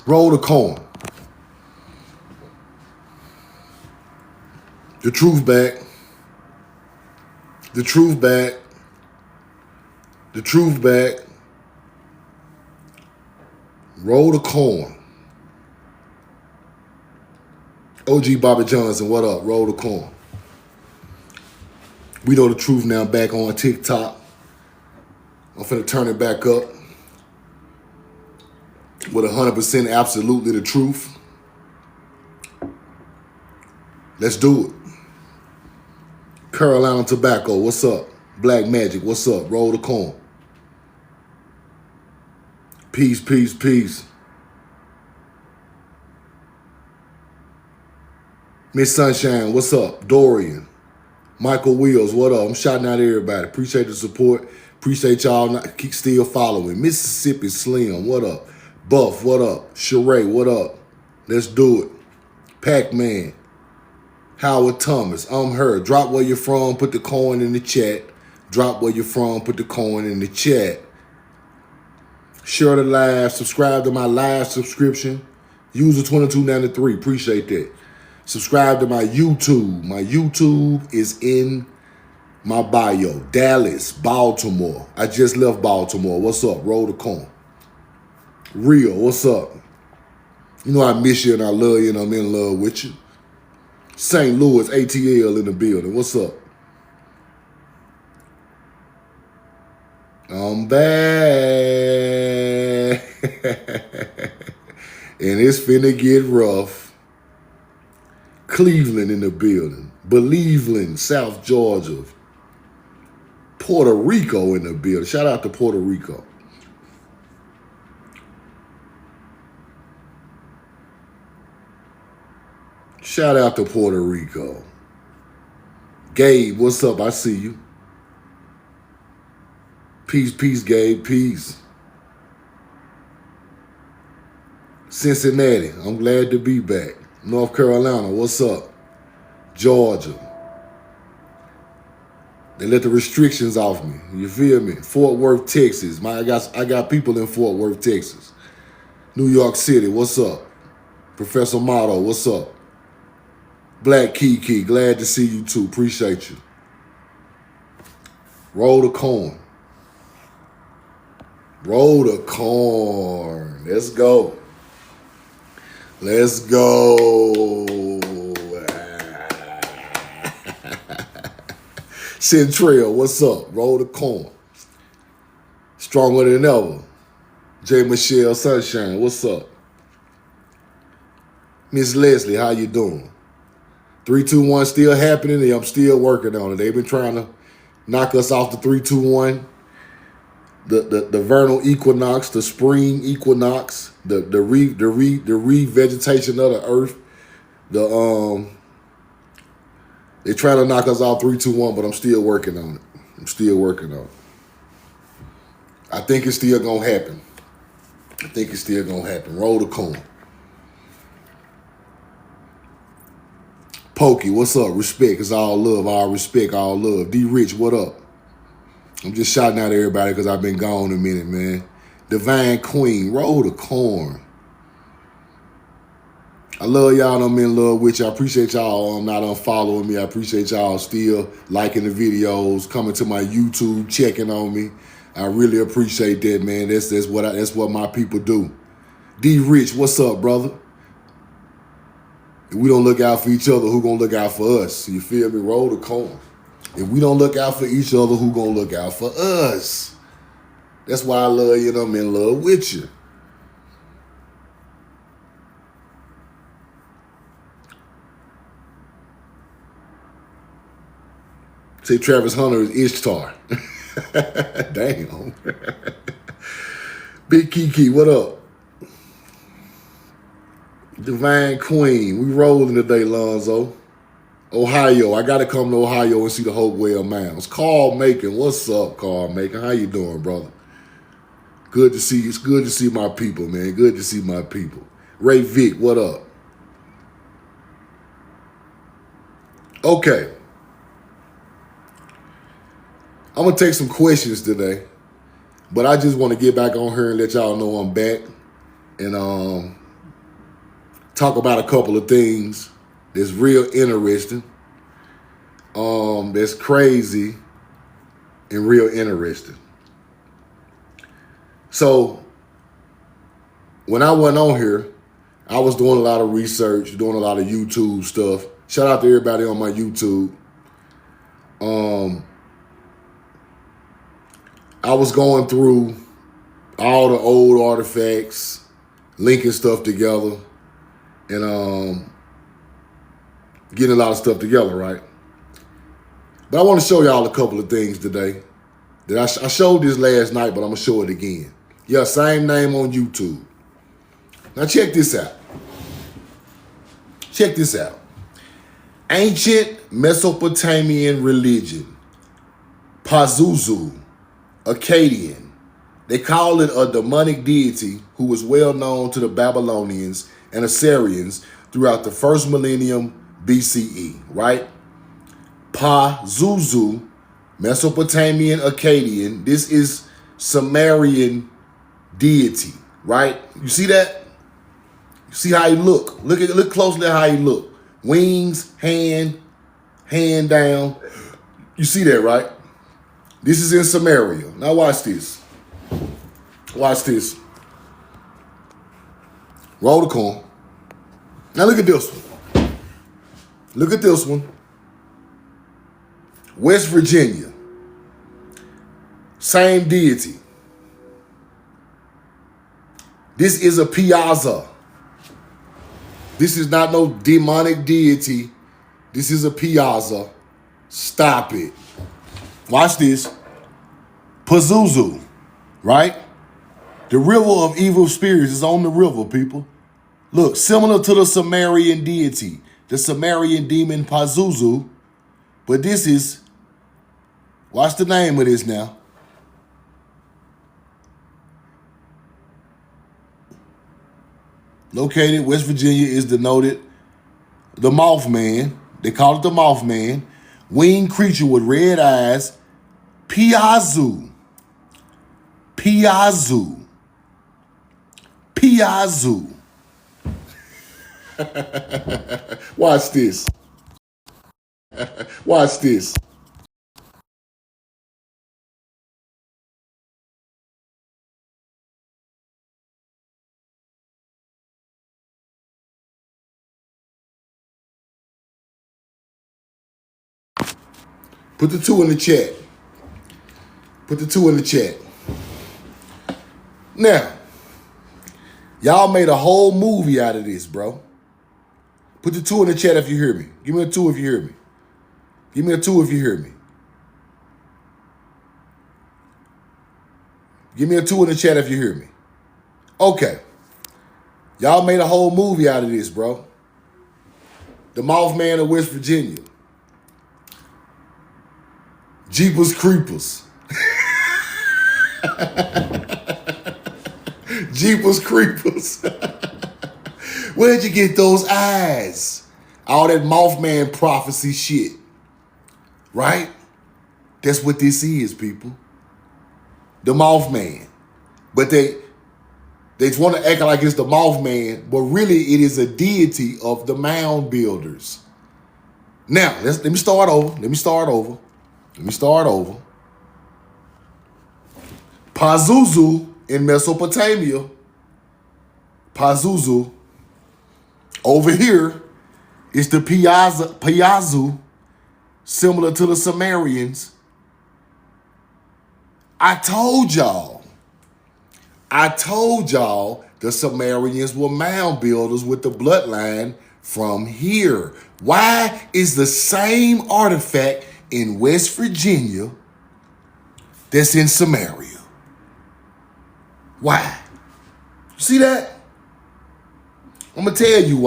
Roll the coin. The truth back. The truth back. The truth back. Roll the coin. OG Bobby Johnson, what up? Roll the coin. We know the truth now, back on TikTok. I'm finna turn it back up with 100% absolutely the truth. Let's do it. Carolina Tobacco, what's up? Black Magic, what's up? Roll the coin. Peace, peace, peace. Miss Sunshine, what's up? Dorian. Michael Wheels, what up? I'm shouting out everybody. Appreciate the support. Appreciate y'all keep still following. Mississippi Slim, what up? Buff, what up? Sheree, what up? Let's do it. Pac-Man. Howard Thomas, I'm her. Drop where you're from, put the coin in the chat. Drop where you're from, put the coin in the chat. Share the live, subscribe to my live subscription. User 2293, appreciate that. Subscribe to my YouTube. My YouTube is in my bio. Dallas, Baltimore. I just left Baltimore. What's up? Roll the coin. Real, what's up? You know I miss you and I love you and I'm in love with you. St. Louis, ATL in the building. What's up? I'm back. And it's finna get rough. Cleveland in the building. Believeland, South Georgia. Puerto Rico in the building. Shout out to Puerto Rico. Shout out to Puerto Rico. Gabe, what's up? I see you. Peace, peace, Gabe, peace. Cincinnati, I'm glad to be back. North Carolina, what's up? Georgia. They let the restrictions off me. You feel me? Fort Worth, Texas. I got people in Fort Worth, Texas. New York City, what's up? Professor Motto, what's up? Black Kiki, glad to see you too. Appreciate you. Roll the coin. Roll the coin. Let's go. Let's go. Centrail, what's up? Roll the coin. Stronger than ever. J. Michelle Sunshine, what's up? Miss Leslie, how you doing? 3-2-1 still happening, and I'm still working on it. They've been trying to knock us off the 3-2-1. The vernal equinox, the spring equinox, the revegetation of the earth. They're trying to knock us off 3-2-1, but I'm still working on it. I'm still working on it. I think it's still gonna happen. I think it's still gonna happen. Roll the coin. Pokey, what's up? Respect is all love. All respect, all love. D Rich, what up? I'm just shouting out to everybody because I've been gone a minute, man. Divine Queen, roll the corn. I love y'all and I'm in love with you. I appreciate y'all not unfollowing me. I appreciate y'all still liking the videos, coming to my YouTube, checking on me. I really appreciate that, man. That's what my people do. D Rich, what's up, brother? If we don't look out for each other, who gonna look out for us? You feel me? Roll the coin. If we don't look out for each other, who gonna look out for us? That's why I love you and I'm in love with you. Say Travis Hunter is Ishtar. Damn. Big Kiki, what up? Divine Queen, we rolling today, Lonzo. Ohio, I got to come to Ohio and see the Hopewell Mounds. Carl Macon, what's up, Carl Macon? How you doing, brother? Good to see you. It's good to see my people, man. Good to see my people. Ray Vic, what up? Okay. I'm going to take some questions today, but I just want to get back on here and let y'all know I'm back. And talk about a couple of things that's real interesting, that's crazy and real interesting. So when I went on here, I was doing a lot of research, doing a lot of YouTube stuff. Shout out to everybody on my YouTube. I was going through all the old artifacts, linking stuff together, and getting a lot of stuff together, right? But I want to show y'all a couple of things today. That I showed this last night, but I'm going to show it again. Yeah, same name on YouTube. Now check this out. Check this out. Ancient Mesopotamian religion. Pazuzu, Akkadian. They call it a demonic deity who was well known to the Babylonians and Assyrians throughout the first millennium BCE, right? Pazuzu, Mesopotamian Akkadian. This is Sumerian deity, right? You see that? You see how he look? Look closely at how he look. Wings, hand down. You see that, right? This is in Samaria. Now watch this. Watch this. Roll the coin. Now look at this one. Look at this one. West Virginia. Same deity. This is a Piasa. This is not no demonic deity. This is a Piasa. Stop it. Watch this. Pazuzu, right? The river of evil spirits is on the river, people. Look, similar to the Sumerian deity, the Sumerian demon Pazuzu, but this is, watch the name of this now. Located West Virginia is denoted the Mothman. They call it the Mothman. Winged creature with red eyes. Piazu. Piazu. Piazu. Watch this. Watch this. Put the 2 in the chat. Put the 2 in the chat. Now, y'all made a whole movie out of this, bro. Put the 2 in the chat if you hear me. Give me a 2 if you hear me. Give me a 2 if you hear me. Give me a 2 in the chat if you hear me. Okay. Y'all made a whole movie out of this, bro. The Mothman of West Virginia. Jeepers Creepers. Jeepers Creepers. Where'd you get those eyes? All that Mothman prophecy shit. Right? That's what this is, people. The Mothman. But they just want to act like it's the Mothman, but really it is a deity of the mound builders. Now, let me start over. Pazuzu in Mesopotamia. Pazuzu. Over here is the Piazu, similar to the Sumerians. I told y'all the Sumerians were mound builders with the bloodline from here. Why is the same artifact in West Virginia that's in Samaria? Why? See that? I'm going to tell you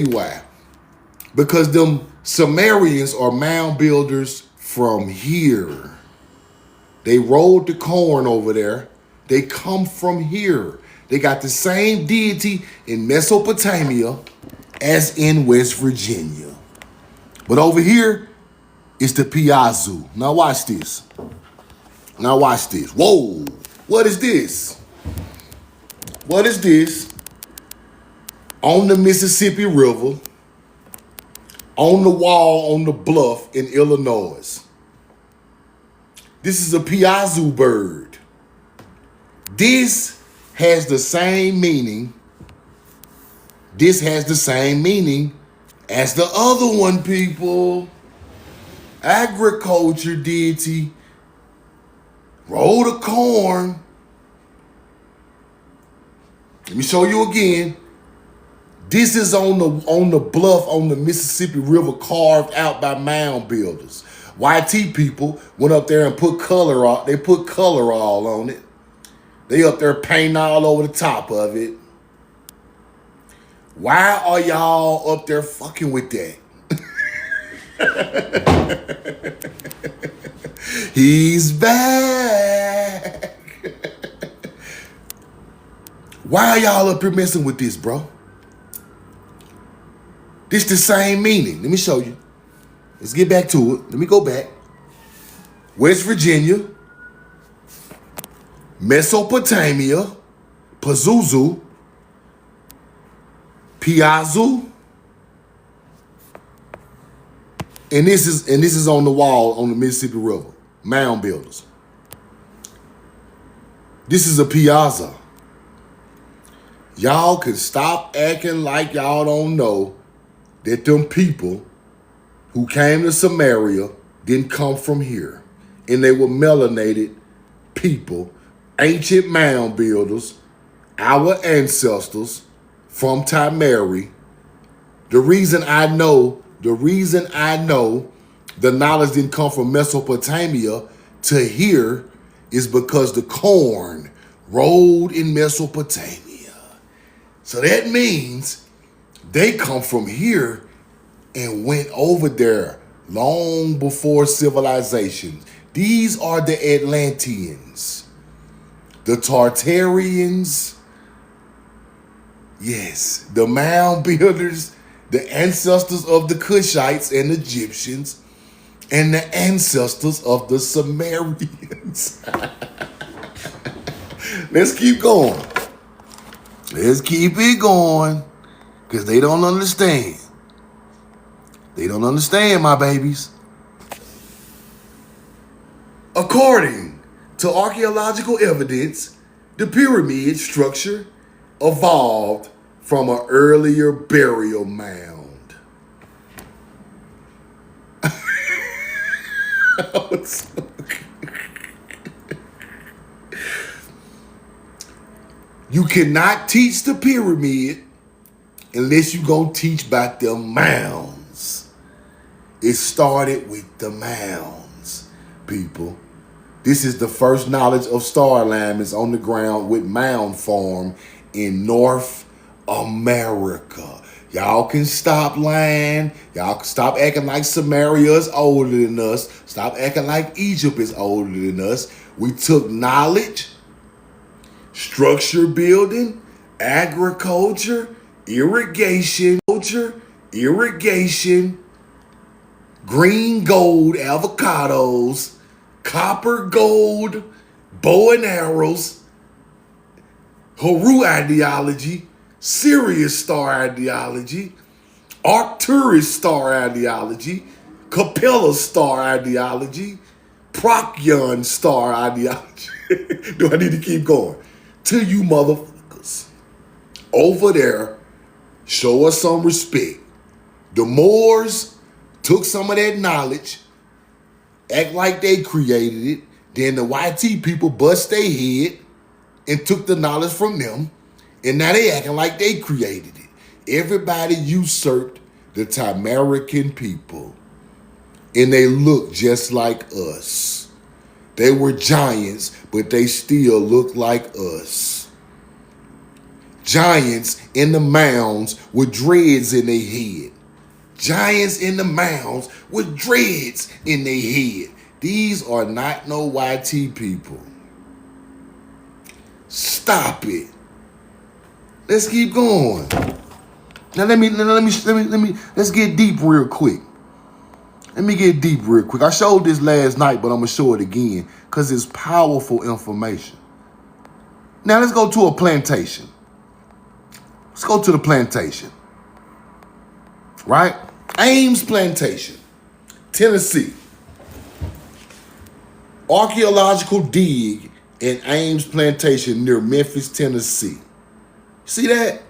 why. Because them Sumerians are mound builders from here. They rolled the corn over there. They come from here. They got the same deity in Mesopotamia as in West Virginia. But over here is the Piazu. Now watch this. Whoa. What is this? on the Mississippi River, on the wall, on the bluff in Illinois. This is a Pazuzu bird. This has the same meaning. This has the same meaning as the other one, people. Agriculture deity. Roll the corn. Let me show you again. This is on the bluff on the Mississippi River, carved out by mound builders. YT people went up there and put color on. They put color all on it. They up there painting all over the top of it. Why are y'all up there fucking with that? He's back. Why are y'all up here messing with this, bro? This the same meaning. Let me show you. Let's get back to it. Let me go back. West Virginia, Mesopotamia, Pazuzu, Piasa, and this is on the wall on the Mississippi River. Mound builders. This is a Piasa. Y'all can stop acting like y'all don't know that them people who came to Samaria didn't come from here. And they were melanated people, ancient mound builders, our ancestors from Timeri. The reason I know the knowledge didn't come from Mesopotamia to here is because the corn rolled in Mesopotamia. So that means they come from here and went over there long before civilization. These are the Atlanteans, the Tartarians, yes, the mound builders, the ancestors of the Cushites and Egyptians, and the ancestors of the Sumerians. Let's keep going. Let's keep it going, because they don't understand. They don't understand, my babies. According to archaeological evidence, the pyramid structure evolved from an earlier burial mound. You cannot teach the pyramid unless you gonna teach about the mounds. It started with the mounds, people. This is the first knowledge of star alignments on the ground with mound form in North America. Y'all can stop lying. Y'all can stop acting like Samaria is older than us. Stop acting like Egypt is older than us. We took knowledge, structure building, agriculture, irrigation, green gold avocados, copper gold, bow and arrows, Haru ideology, Sirius star ideology, Arcturus star ideology, Capella star ideology, Procyon star ideology. Do I need to keep going? To you motherfuckers over there, show us some respect. The Moors took some of that knowledge, act like they created it. Then the YT people bust their head and took the knowledge from them. And now they acting like they created it. Everybody usurped the Timerican people. And they look just like us. They were giants, but they still look like us. Giants in the mounds with dreads in their head. Giants in the mounds with dreads in their head. These are not no YT people. Stop it. Let's keep going. Now let's get deep real quick. Let me get deep real quick. I showed this last night, but I'm gonna show it again because it's powerful information. Now let's go to a plantation. Let's go to the plantation. Right? Ames Plantation, Tennessee. Archaeological dig in Ames Plantation near Memphis, Tennessee. See that?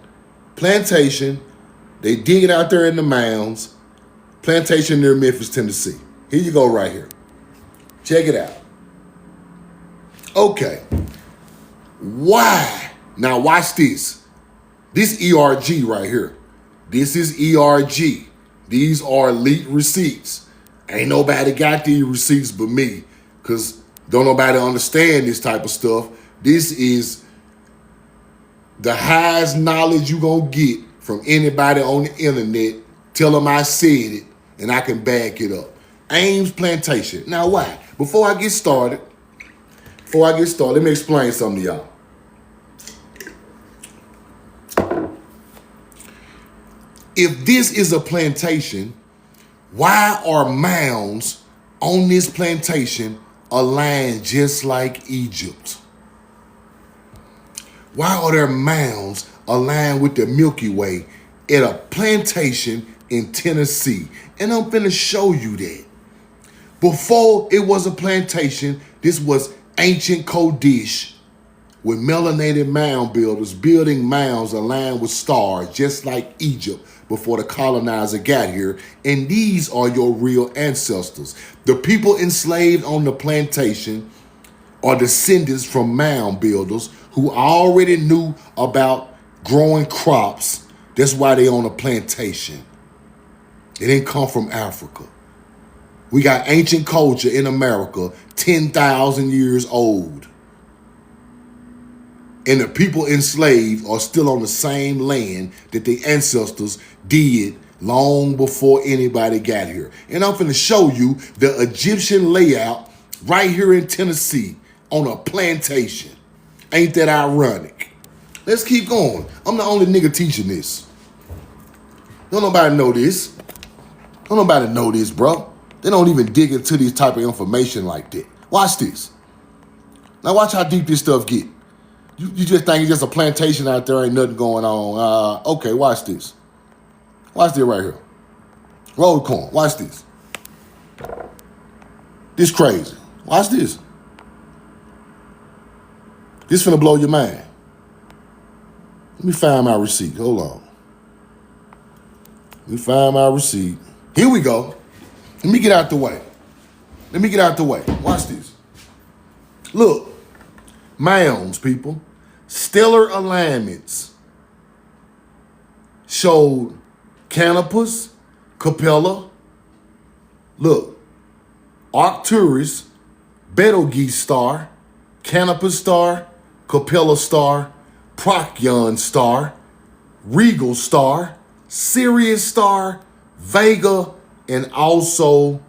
Plantation. They dig it out there in the mounds. Plantation near Memphis, Tennessee. Here you go right here. Check it out. Okay. Why? Now watch this. This ERG right here. This is ERG. These are elite receipts. Ain't nobody got these receipts but me, because don't nobody understand this type of stuff. This is the highest knowledge you gonna get from anybody on the internet. Tell them I said it and I can back it up. Ames Plantation. Now why? Before I get started, let me explain something to y'all. If this is a plantation, why are mounds on this plantation aligned just like Egypt? Why are there mounds aligned with the Milky Way at a plantation in Tennessee? And I'm finna show you that. Before it was a plantation, this was ancient Kodesh with melanated mound builders building mounds aligned with stars just like Egypt before the colonizer got here. And these are your real ancestors. The people enslaved on the plantation are descendants from mound builders who already knew about growing crops. That's why they on a plantation. It didn't come from Africa. We got ancient culture in America, 10,000 years old. And the people enslaved are still on the same land that the ancestors did long before anybody got here. And I'm finna show you the Egyptian layout right here in Tennessee on a plantation. Ain't that ironic? Let's keep going. I'm the only nigga teaching this. Don't nobody know this. Don't nobody know this, bro. They don't even dig into this type of information like that. Watch this. Now watch how deep this stuff get. You just think it's just a plantation out there, ain't nothing going on. Okay, watch this. Watch this right here. Roll the corn. Watch this. This crazy. Watch this. This finna blow your mind. Let me find my receipt. Hold on. Let me find my receipt. Here we go. Let me get out the way. Watch this. Look. Mounds, people. Stellar alignments showed Canopus, Capella. Look. Arcturus, Betelgeuse star, Canopus star, Capella star, Procyon star, Regal star, Sirius star, Vega, and also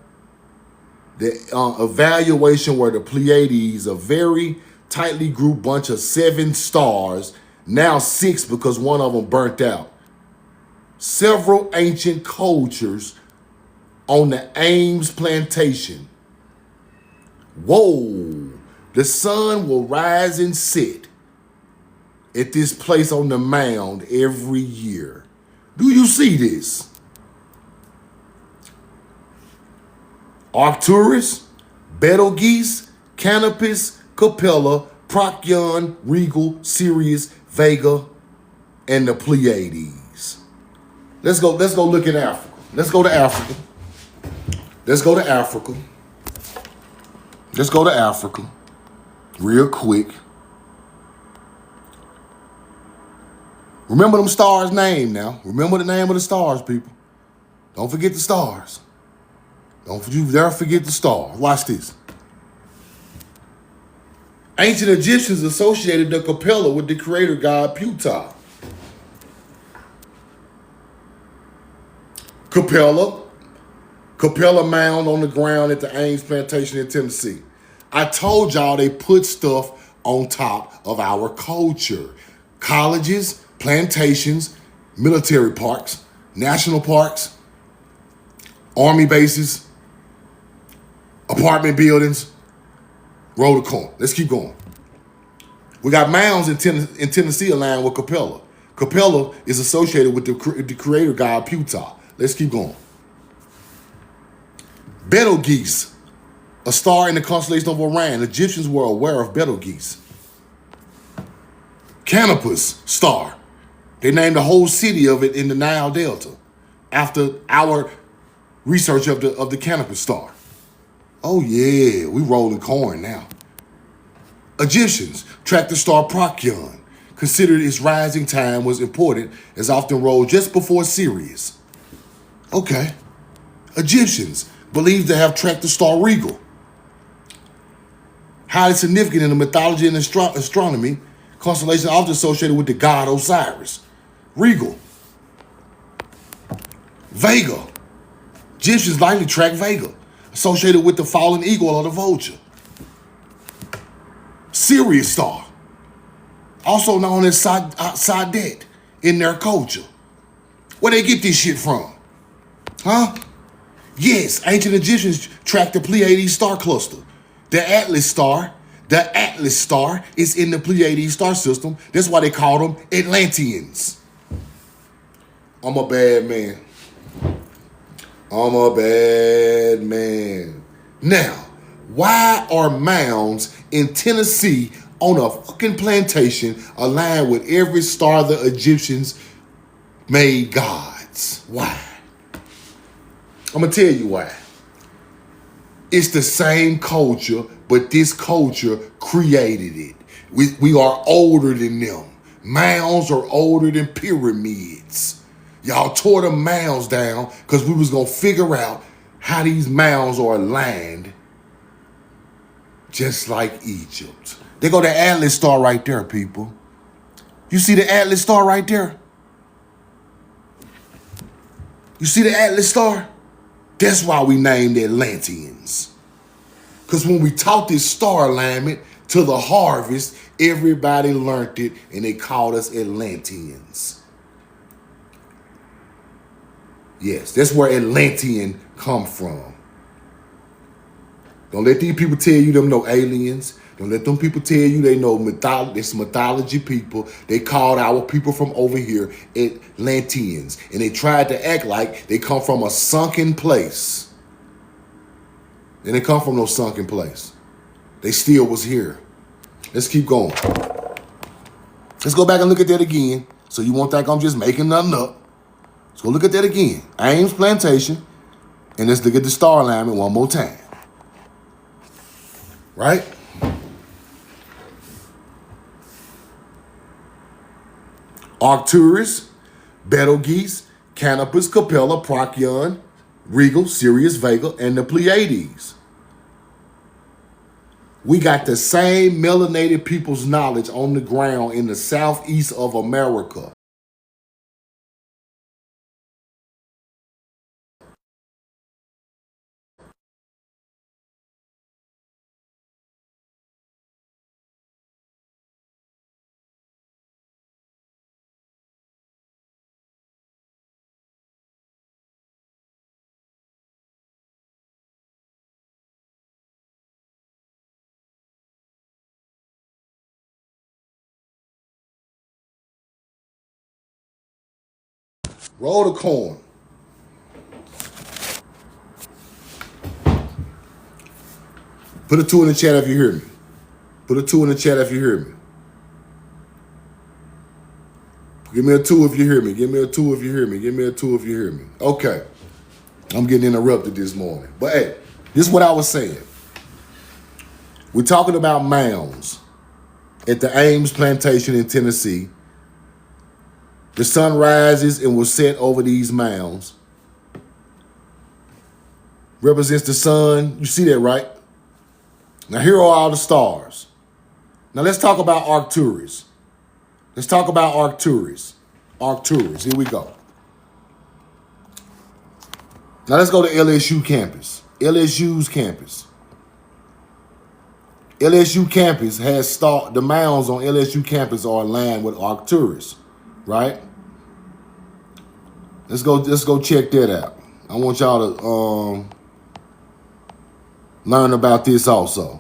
the evaluation where the Pleiades, a very tightly grouped bunch of 7 stars, now 6 because one of them burnt out. Several ancient cultures on the Ames Plantation. Whoa, the sun will rise and set at this place on the mound every year. Do you see this? Arcturus, Betelgeuse, Canopus, Capella, Procyon, Regal, Sirius, Vega, and the Pleiades. Let's go look at Africa. Let's go to Africa real quick. Remember them stars' name now. Remember the name of the stars, people. Don't forget the stars. Don't you dare forget the stars. Watch this. Ancient Egyptians associated the Capella with the creator god Ptah. Capella mound on the ground at the Ames Plantation in Tennessee. I told y'all they put stuff on top of our culture. Colleges, plantations, military parks, national parks, army bases, apartment buildings. Roll the corn. Let's keep going. We got mounds in Tennessee aligned with Capella. Capella is associated with the creator god Ptah. Let's keep going. Betelgeuse, a star in the constellation of Orion. Egyptians were aware of Betelgeuse. Canopus star. They named the whole city of it in the Nile Delta after our research of the Canopus star. Oh yeah, we rolling corn now. Egyptians tracked the star Procyon, considered its rising time was important as often rolled just before Sirius. Okay. Egyptians believed to have tracked the star Regal. Highly significant in the mythology and astronomy, constellation often associated with the god Osiris. Regal. Vega. Egyptians likely tracked Vega, associated with the fallen eagle or the vulture. Sirius star, also known as Sadet in their culture. Where they get this shit from? Huh? Yes, ancient Egyptians tracked the Pleiades star cluster. The Atlas star is in the Pleiades star system. That's why they call them Atlanteans. I'm a bad man. I'm a bad man. Now, why are mounds in Tennessee on a fucking plantation aligned with every star the Egyptians made gods? Why? I'm going to tell you why. It's the same culture, but this culture created it. We are older than them. Mounds are older than pyramids. Y'all tore the mounds down because we was going to figure out how these mounds are aligned just like Egypt. They go the Atlas star right there, people. You see the Atlas star right there? You see the Atlas star? That's why we named Atlanteans. Because when we taught this star alignment to the harvest, everybody learned it and they called us Atlanteans. Yes, that's where Atlantean come from. Don't let these people tell you them no aliens. Don't let them people tell you they know it's mythology people. They called our people from over here Atlanteans. And they tried to act like they come from a sunken place. And they come from no sunken place. They still was here. Let's keep going. Let's go back and look at that again. So you won't think I'm just making nothing up. Let's go look at that again. Ames Plantation. And let's look at the star alignment one more time. Right? Arcturus, Betelgeuse, Canopus, Capella, Procyon, Regal, Sirius, Vega, and the Pleiades. We got the same melanated people's knowledge on the ground in the southeast of America. Roll the corn. Put a 2 in the chat if you hear me. Put a 2 in the chat if you hear me. Give me a 2 if you hear me. Give me a 2 if you hear me. Give me a 2 if you hear me. Okay. I'm getting interrupted this morning. But hey, this is what I was saying. We're talking about mounds at the Ames Plantation in Tennessee. The sun rises and will set over these mounds. Represents the sun. You see that, right? Now here are all the stars. Now let's talk about Arcturus. Let's talk about Arcturus. Arcturus, here we go. Now let's go to LSU campus. LSU's campus. LSU campus has the mounds on LSU campus are aligned with Arcturus, right? Let's go check that out. I want y'all to learn about this also.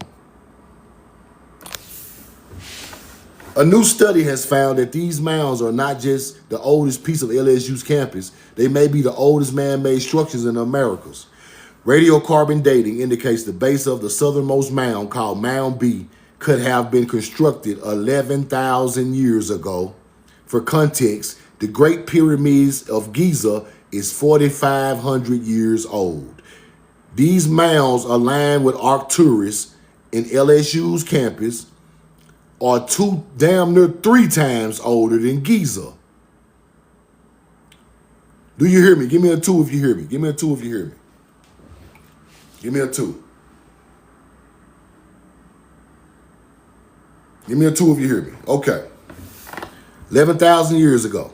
A new study has found that these mounds are not just the oldest piece of LSU's campus, they may be the oldest man-made structures in the Americas. Radiocarbon dating indicates the base of the southernmost mound, called Mound B, could have been constructed 11,000 years ago. For context, the Great Pyramids of Giza is 4,500 years old. These mounds, aligned with Arcturus in LSU's campus, are damn near 3 times older than Giza. Do you hear me? Give me a 2 if you hear me. Give me a 2 if you hear me. Give me a 2. Give me a 2 if you hear me. Okay. 11,000 years ago,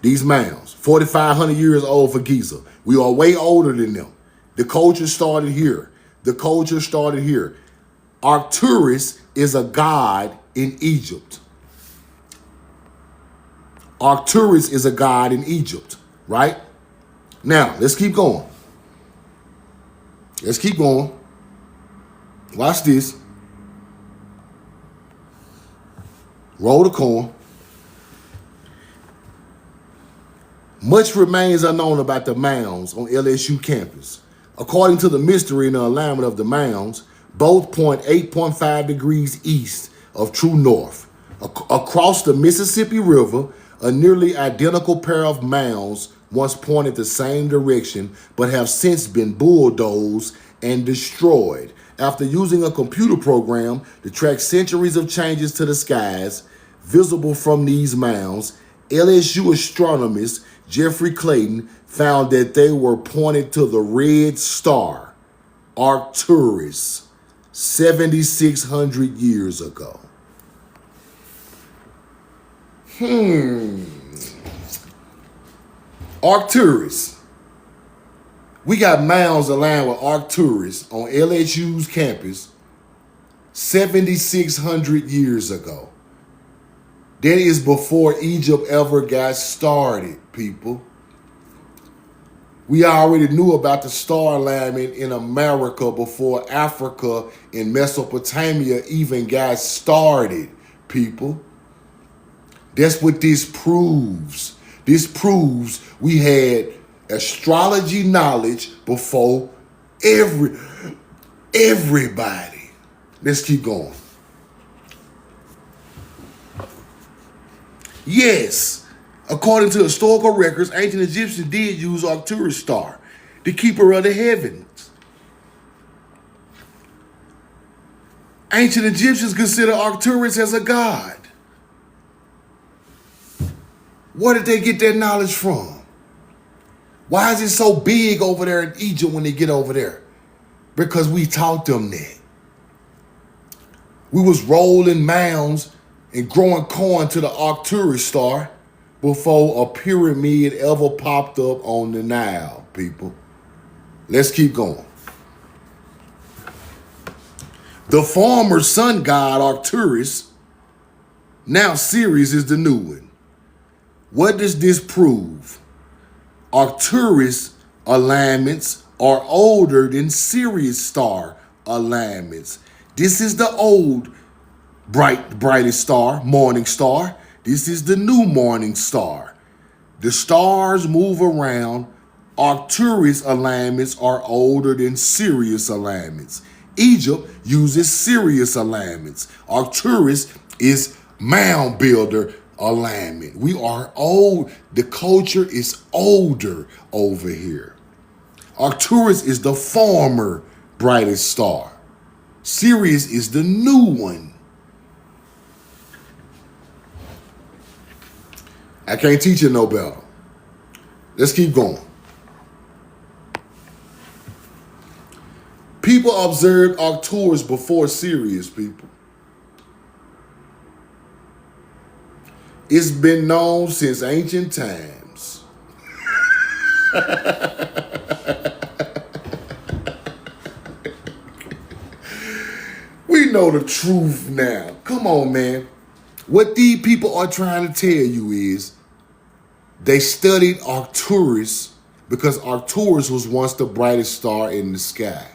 these mounds, 4,500 years old for Giza. We are way older than them. The culture started here. The culture started here. Arcturus is a god in Egypt. Arcturus is a god in Egypt, right? Now, let's keep going. Let's keep going. Watch this. Roll the coin. Much remains unknown about the mounds on LSU campus. According to the mystery and the alignment of the mounds, both point 8.5 degrees east of true north. Across the Mississippi River, a nearly identical pair of mounds once pointed the same direction, but have since been bulldozed and destroyed. After using a computer program to track centuries of changes to the skies visible from these mounds, LSU astronomist Jeffrey Clayton found that they were pointed to the red star, Arcturus, 7,600 years ago. Arcturus. We got mounds aligned with Arcturus on LSU's campus 7,600 years ago. That is before Egypt ever got started, people. We already knew about the star alignment in America before Africa and Mesopotamia even got started, people. That's what this proves. This proves we had astrology knowledge before everybody. Let's keep going. Yes, according to historical records, ancient Egyptians did use Arcturus star, the keeper of the heavens. Ancient Egyptians consider Arcturus as a god. Where did they get that knowledge from? Why is it so big over there in Egypt when they get over there? Because we taught them that. We was rolling mounds and growing corn to the Arcturus star before a pyramid ever popped up on the Nile, people. Let's keep going. The former sun god Arcturus, now Sirius is the new one. What does this prove? Arcturus alignments are older than Sirius star alignments. This is the old brightest star, morning star. This is the new morning star. The stars move around. Arcturus alignments are older than Sirius alignments. Egypt uses Sirius alignments. Arcturus is mound builder alignment. We are old. The culture is older over here. Arcturus is the former brightest star. Sirius is the new one. I can't teach you no better. Let's keep going. People observed Arcturus before Sirius, people. It's been known since ancient times. We know the truth now. Come on, man. What these people are trying to tell you is they studied Arcturus because Arcturus was once the brightest star in the sky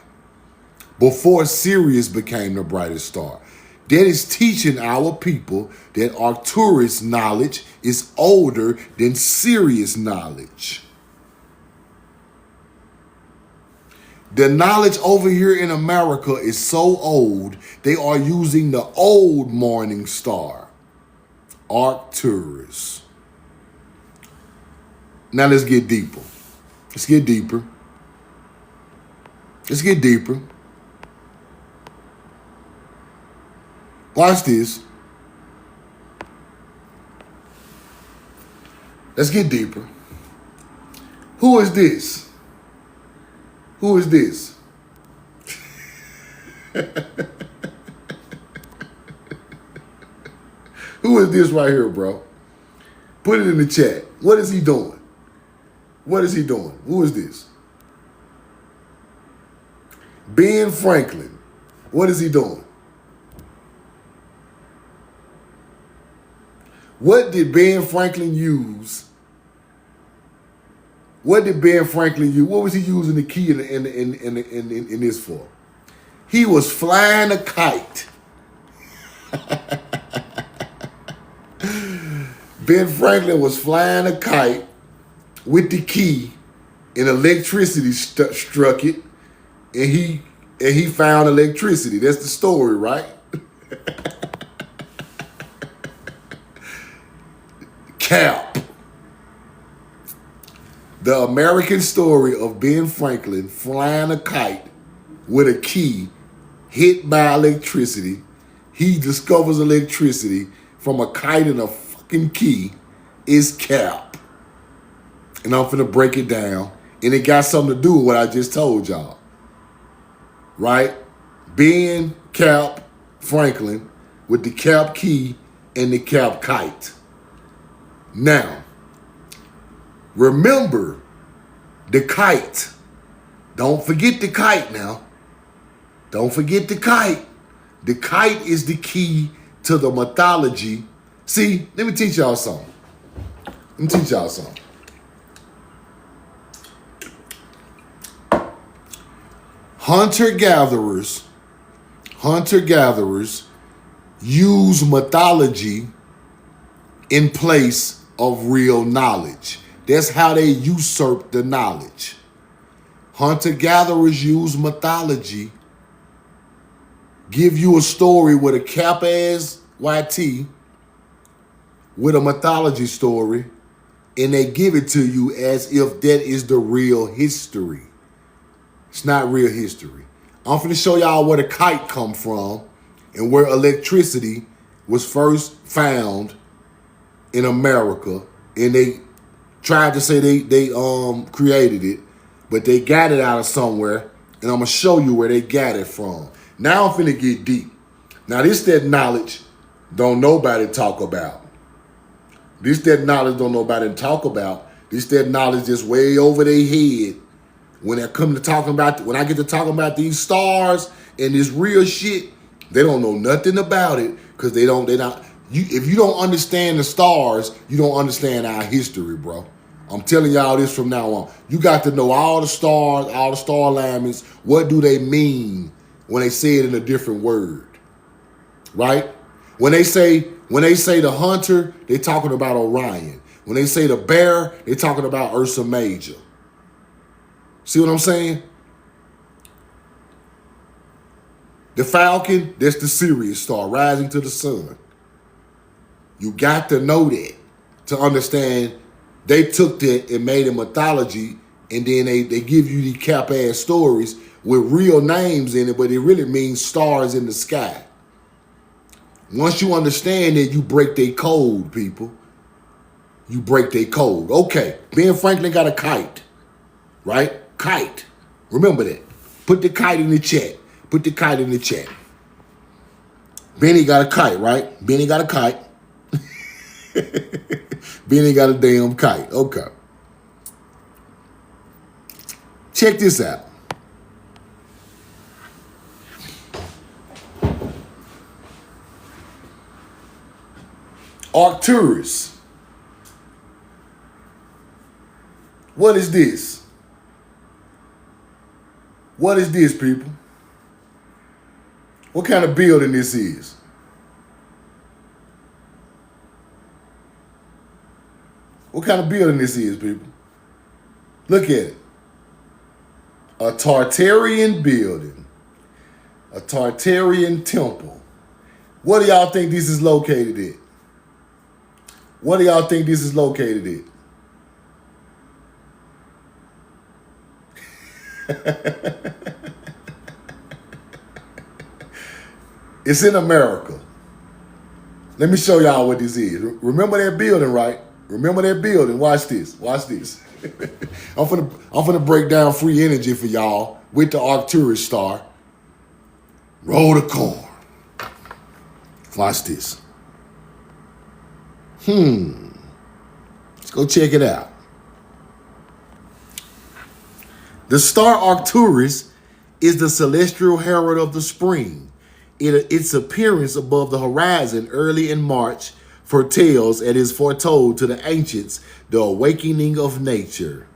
before Sirius became the brightest star. That is teaching our people that Arcturus knowledge is older than Sirius knowledge. The knowledge over here in America is so old, they are using the old morning star, Arcturus. Now let's get deeper. Let's get deeper. Let's get deeper. Watch this. Let's get deeper. Who is this? Who is this? Who is this right here, bro? Put it in the chat. What is he doing? What is he doing? Who is this? Ben Franklin. What is he doing? What did Ben Franklin use? What did Ben Franklin use? What was he using the key in this for? He was flying a kite. Ben Franklin was flying a kite with the key, and electricity struck it, and he found electricity. That's the story, right? Cap. The American story of Ben Franklin flying a kite with a key hit by electricity. He discovers electricity from a kite and a fucking key is cap. And I'm finna break it down. And it got something to do with what I just told y'all. Right? Ben Cap Franklin with the cap key and the cap kite. Now, remember the kite. Don't forget the kite now. Don't forget the kite. The kite is the key to the mythology. See, let me teach y'all something. Hunter-gatherers use mythology in place of real knowledge. That's how they usurp the knowledge. Hunter-gatherers use mythology, give you a story with a cap-ass YT, with a mythology story, and they give it to you as if that is the real history. It's not real history. I'm finna show y'all where the kite come from and where electricity was first found in America, and they tried to say they created it, but they got it out of somewhere, and I'm gonna show you where they got it from. Now I'm finna get deep. Now this that knowledge don't nobody talk about. This that knowledge don't nobody talk about. This that knowledge that's way over their head. When I come to talking about, when I get to talking about these stars and this real shit, they don't know nothing about it because they don't. If you don't understand the stars, you don't understand our history, bro. I'm telling y'all this from now on. You got to know all the stars, all the star alignments. What do they mean when they say it in a different word, right? When they say the hunter, they're talking about Orion. When they say the bear, they're talking about Ursa Major. See what I'm saying? The falcon, that's the Sirius star rising to the sun. You got to know that to understand. They took that and made a mythology, and then they give you these cap-ass stories with real names in it, but it really means stars in the sky. Once you understand that, you break their code, people. You break their code. Okay, Ben Franklin got a kite, right? Kite. Remember that. Put the kite in the chat. Put the kite in the chat. Benny got a kite, right? Benny got a kite. Benny got a damn kite. Okay. Check this out. Arcturus. What is this? What is this, people? What kind of building this is? What kind of building this is, people? Look at it. A Tartarian building. A Tartarian temple. What do y'all think this is located at? What do y'all think this is located at? It's in America. Let me show y'all what this is. Remember that building, right? Remember that building. Watch this. Watch this. I'm finna break down free energy for y'all with the Arcturus star. Roll the corn. Watch this. Let's go check it out. The star Arcturus is the celestial herald of the spring. Its appearance above the horizon early in March foretells and is foretold to the ancients the awakening of nature.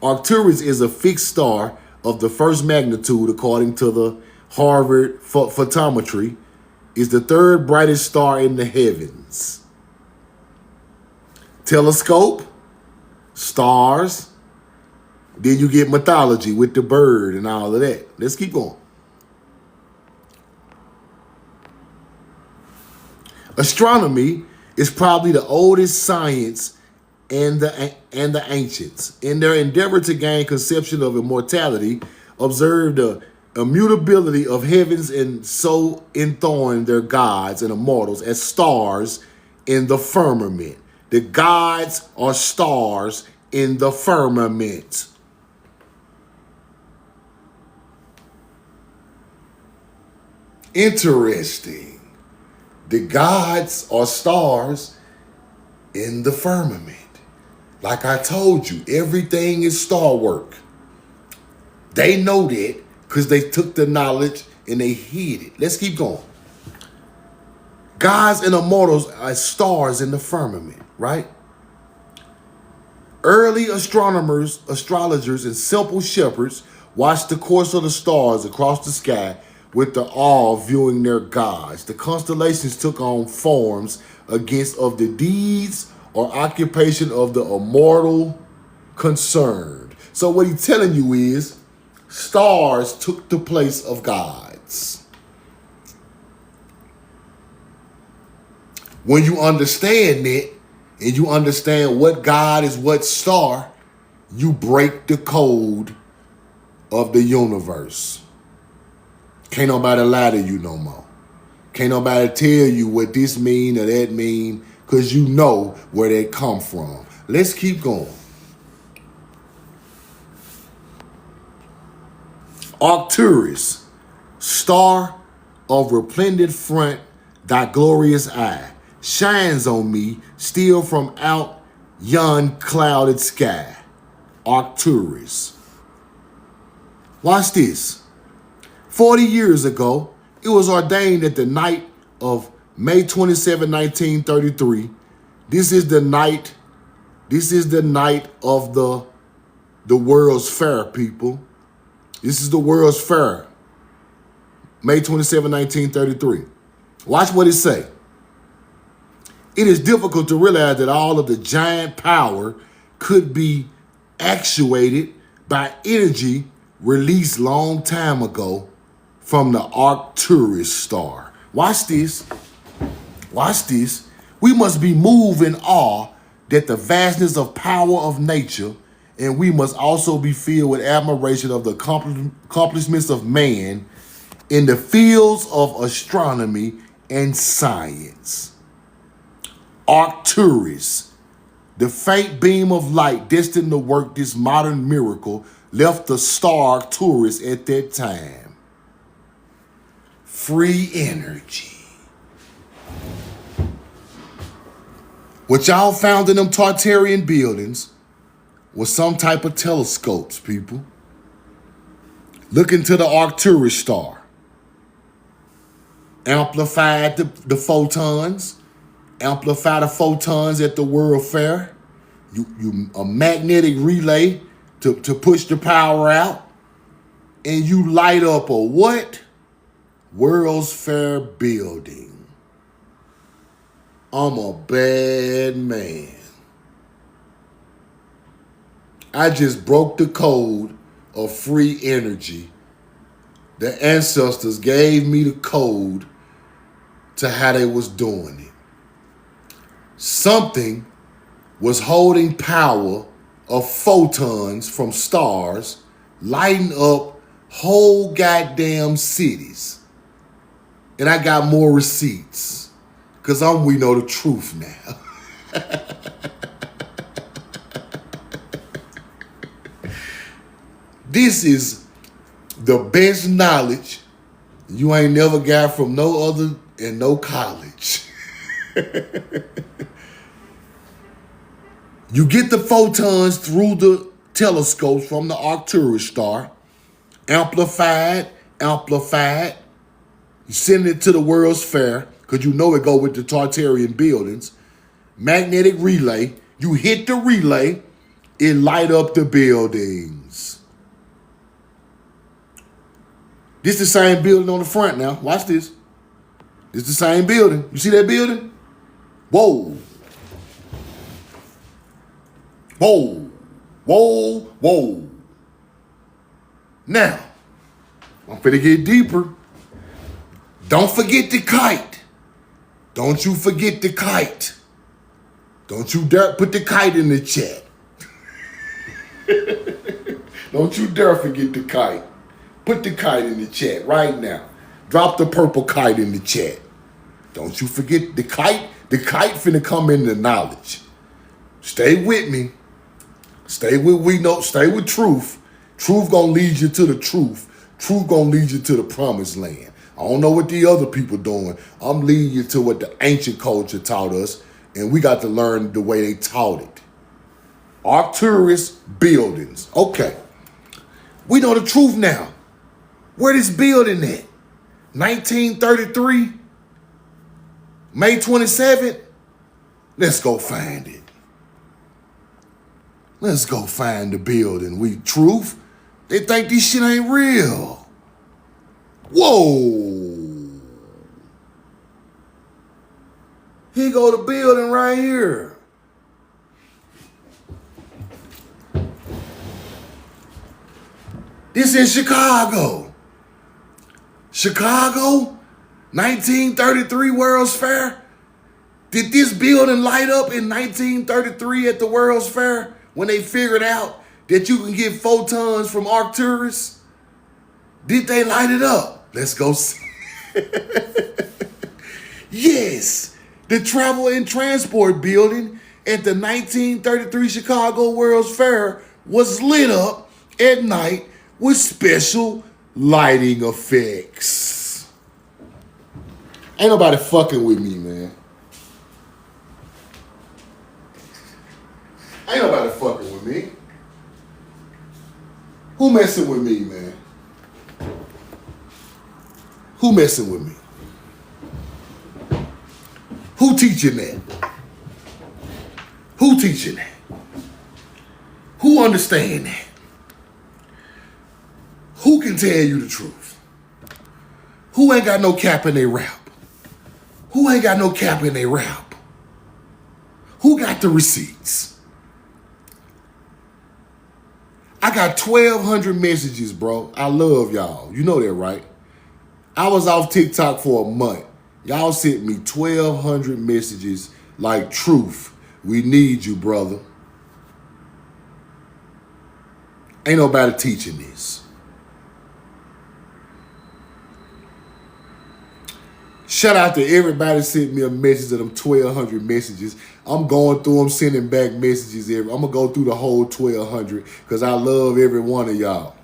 Arcturus is a fixed star of the first magnitude according to the Harvard photometry, is the third brightest star in the heavens. Telescope, stars, then you get mythology with the bird and all of that. Let's keep going. Astronomy is probably the oldest science and the ancients. In their endeavor to gain conception of immortality, observed the immutability of heavens and so enthroned their gods and immortals as stars in the firmament. The gods are stars in the firmament. Interesting. The gods are stars in the firmament. Like I told you, everything is star work. They know that because they took the knowledge and they hid it. Let's keep going. Gods and immortals are stars in the firmament, right? Early astronomers, astrologers, and simple shepherds watched the course of the stars across the sky with the awe viewing their gods. The constellations took on forms against of the deeds or occupation of the immortal concerned. So what he's telling you is stars took the place of gods. When you understand it and you understand what God is what star, you break the code of the universe. Can't nobody lie to you no more. Can't nobody tell you what this mean or that mean, because you know where they come from. Let's keep going. Arcturus, star of resplendent front, thy glorious eye, shines on me still from out yon clouded sky. Arcturus. Watch this. 40 years ago, it was ordained that the night of May 27, 1933, this is the night of the World's Fair, people. This is the World's Fair. May 27, 1933. Watch what it say. It is difficult to realize that all of the giant power could be actuated by energy released long time ago from the Arcturus star. Watch this. Watch this. We must be moved in awe that the vastness of power of nature, and we must also be filled with admiration of the accomplishments of man in the fields of astronomy and science. Arcturus, the faint beam of light destined to work this modern miracle, left the star Arcturus at that time. Free energy. What y'all found in them Tartarian buildings was some type of telescopes, people. Look into the Arcturus star. Amplified the photons. Amplify the photons at the World Fair. You a magnetic relay to push the power out. And you light up a what? World's Fair building. I'm a bad man. I just broke the code of free energy. The ancestors gave me the code to how they was doing it. Something was holding power of photons from stars, lighting up whole goddamn cities. And I got more receipts, because we know the truth now. This is the best knowledge you ain't never got from no other and no college. You get the photons through the telescopes from the Arcturus star, amplified. You send it to the World's Fair, because you know it go with the Tartarian buildings. Magnetic relay. You hit the relay, it light up the buildings. This the same building on the front now. Watch this. This the same building. You see that building? Whoa. Whoa. Whoa. Whoa. Now, I'm finna get deeper. Don't forget the kite. Don't you forget the kite. Don't you dare put the kite in the chat. Don't you dare forget the kite. Put the kite in the chat right now. Drop the purple kite in the chat. Don't you forget the kite. The kite finna come into knowledge. Stay with me. Stay with truth. Truth gonna lead you to the truth. Truth gonna lead you to the promised land. I don't know what the other people doing. I'm leading you to what the ancient culture taught us, and we got to learn the way they taught it. Arcturus buildings. Okay. We know the truth now. Where this building at? 1933? May 27th? Let's go find it. Let's go find the building. Truth? They think this shit ain't real. Whoa. Here go the building right here. This in Chicago. Chicago, 1933 World's Fair. Did this building light up in 1933 at the World's Fair when they figured out that you can get photons from Arcturus? Did they light it up? Let's go see. Yes, the Travel and Transport building at the 1933 Chicago World's Fair was lit up at night with special lighting effects. Ain't nobody fucking with me, man. Ain't nobody fucking with me. Who messing with me, man? Who messing with me? Who teaching that? Who teaching that? Who understand that? Who can tell you the truth? Who ain't got no cap in their rap? Who ain't got no cap in their rap? Who got the receipts? I got 1,200 messages, bro. I love y'all. You know that, right? I was off TikTok for a month. Y'all sent me 1,200 messages like, truth, we need you, brother. Ain't nobody teaching this. Shout out to everybody sent me a message of them 1,200 messages. I'm going through them, sending back messages. I'm going to go through the whole 1,200 because I love every one of y'all.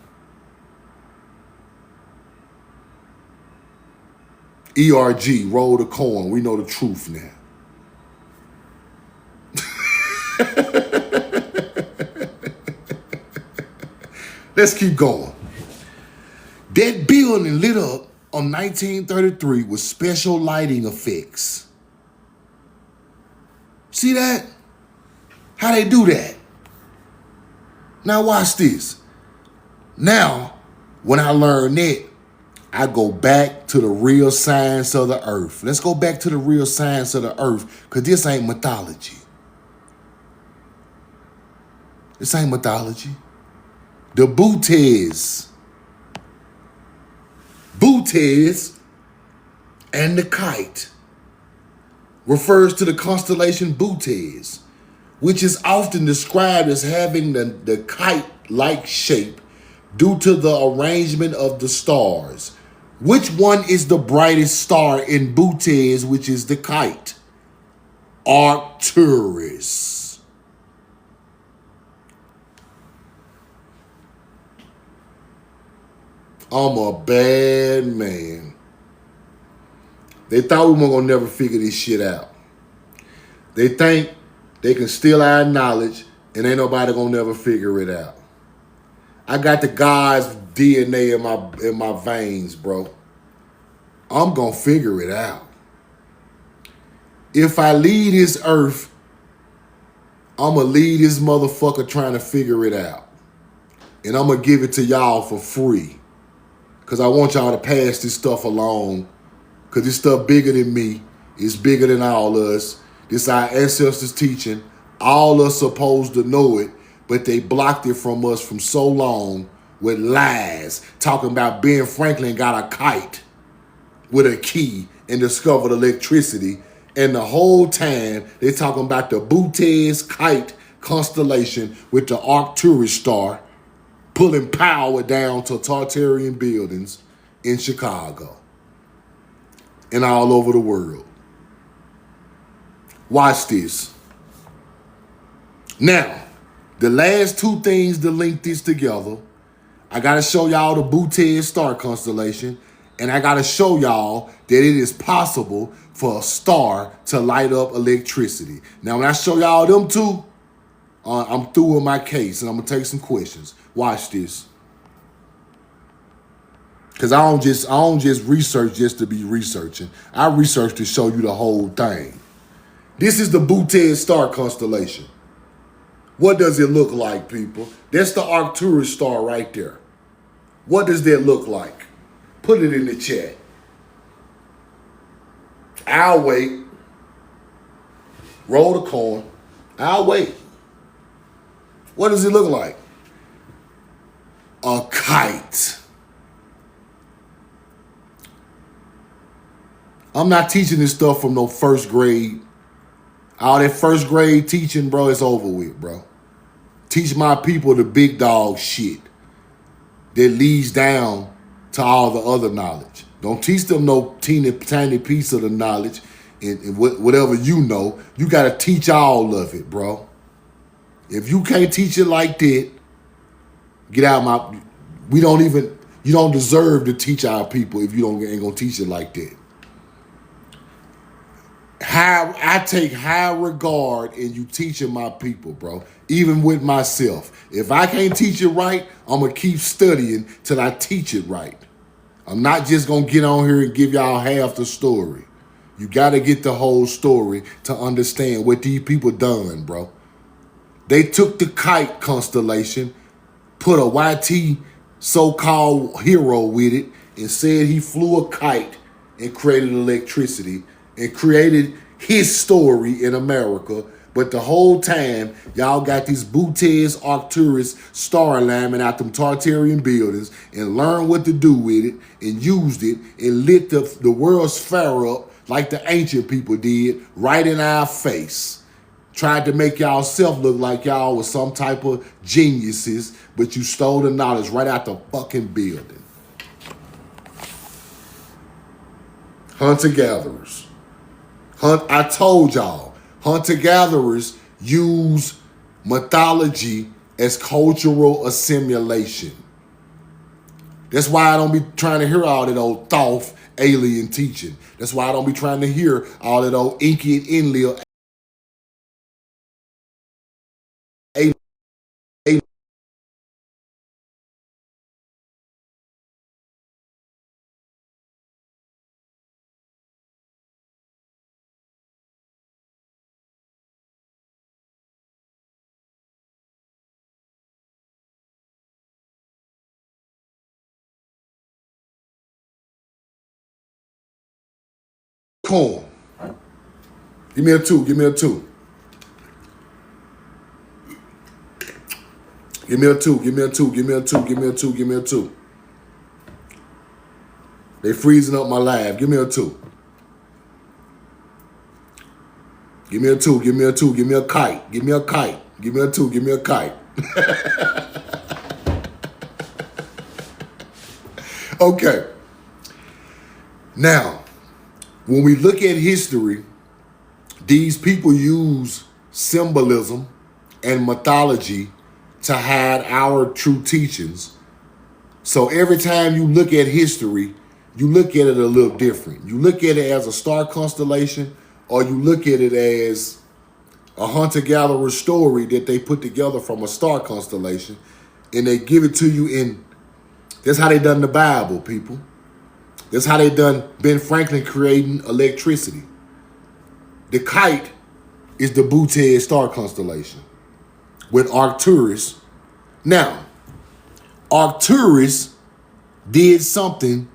ERG, roll the coin. We know the truth now. Let's keep going. That building lit up on 1933 with special lighting effects. See that? How they do that? Now watch this. Now, when I learn that, I go back to the real science of the earth. Let's go back to the real science of the earth, because this ain't mythology. This ain't mythology. The Butes. Butes and the kite refers to the constellation Butes, which is often described as having the kite-like shape due to the arrangement of the stars. Which one is the brightest star in Butes, which is the kite? Arcturus. I'm a bad man. They thought we weren't gonna never figure this shit out. They think they can steal our knowledge and ain't nobody gonna never figure it out. I got the God's DNA in my veins, bro. I'm gonna figure it out. If I leave this earth, I'm gonna leave this motherfucker trying to figure it out. And I'm gonna give it to y'all for free. Cause I want y'all to pass this stuff along. Cause this stuff bigger than me. It's bigger than all of us. This our ancestors teaching. All us supposed to know it, but they blocked it from us from so long with lies. Talking about Ben Franklin got a kite with a key and discovered electricity. And the whole time they talking about the Butes kite constellation with the Arcturus star pulling power down to Tartarian buildings in Chicago and all over the world. Watch this. Now, the last two things to link this together, I got to show y'all the Butes star constellation, and I got to show y'all that it is possible for a star to light up electricity. Now, when I show y'all them two, I'm through with my case, and I'm going to take some questions. Watch this. Because I don't just research just to be researching. I research to show you the whole thing. This is the Butes star constellation. What does it look like, people? That's the Arcturus star right there. What does that look like? Put it in the chat. I'll wait. Roll the coin. I'll wait. What does it look like? A kite. I'm not teaching this stuff from no first grade. All that first grade teaching, bro, it's over with, bro. Teach my people the big dog shit that leads down to all the other knowledge. Don't teach them no teeny tiny piece of the knowledge and whatever you know. You got to teach all of it, bro. If you can't teach it like that, get out my... You don't deserve to teach our people if you ain't gonna teach it like that. I take high regard in you teaching my people, bro. Even with myself. If I can't teach it right, I'm going to keep studying till I teach it right. I'm not just going to get on here and give y'all half the story. You got to get the whole story to understand what these people done, bro. They took the kite constellation, put a YT so-called hero with it, and said he flew a kite and created electricity and created his story in America. But the whole time, y'all got these Butes Arcturus star alignment out them Tartarian buildings and learned what to do with it and used it and lit the world's fire up like the ancient people did right in our face. Tried to make y'all self look like y'all was some type of geniuses, but you stole the knowledge right out the fucking building. Hunter-gatherers. I told y'all, hunter-gatherers use mythology as cultural assimilation. That's why I don't be trying to hear all that old Thoth alien teaching. That's why I don't be trying to hear all that old Inky and Enlil alien. Corn. Give me a two. Give me a 2. Give me a 2. Give me a 2. Give me a 2. Give me a 2. They freezing up my live. Give me a 2. Give me a 2. Give me a 2. Give me a kite. Give me a kite. Give me a 2. Give me a kite. Okay. Now, when we look at history, these people use symbolism and mythology to hide our true teachings. So every time you look at history, you look at it a little different. You look at it as a star constellation, or you look at it as a hunter-gatherer story that they put together from a star constellation, and they give it to you in. That's how they done the Bible, people. That's how they done Ben Franklin creating electricity. The kite is the Boötes star constellation with Arcturus. Now, Arcturus did something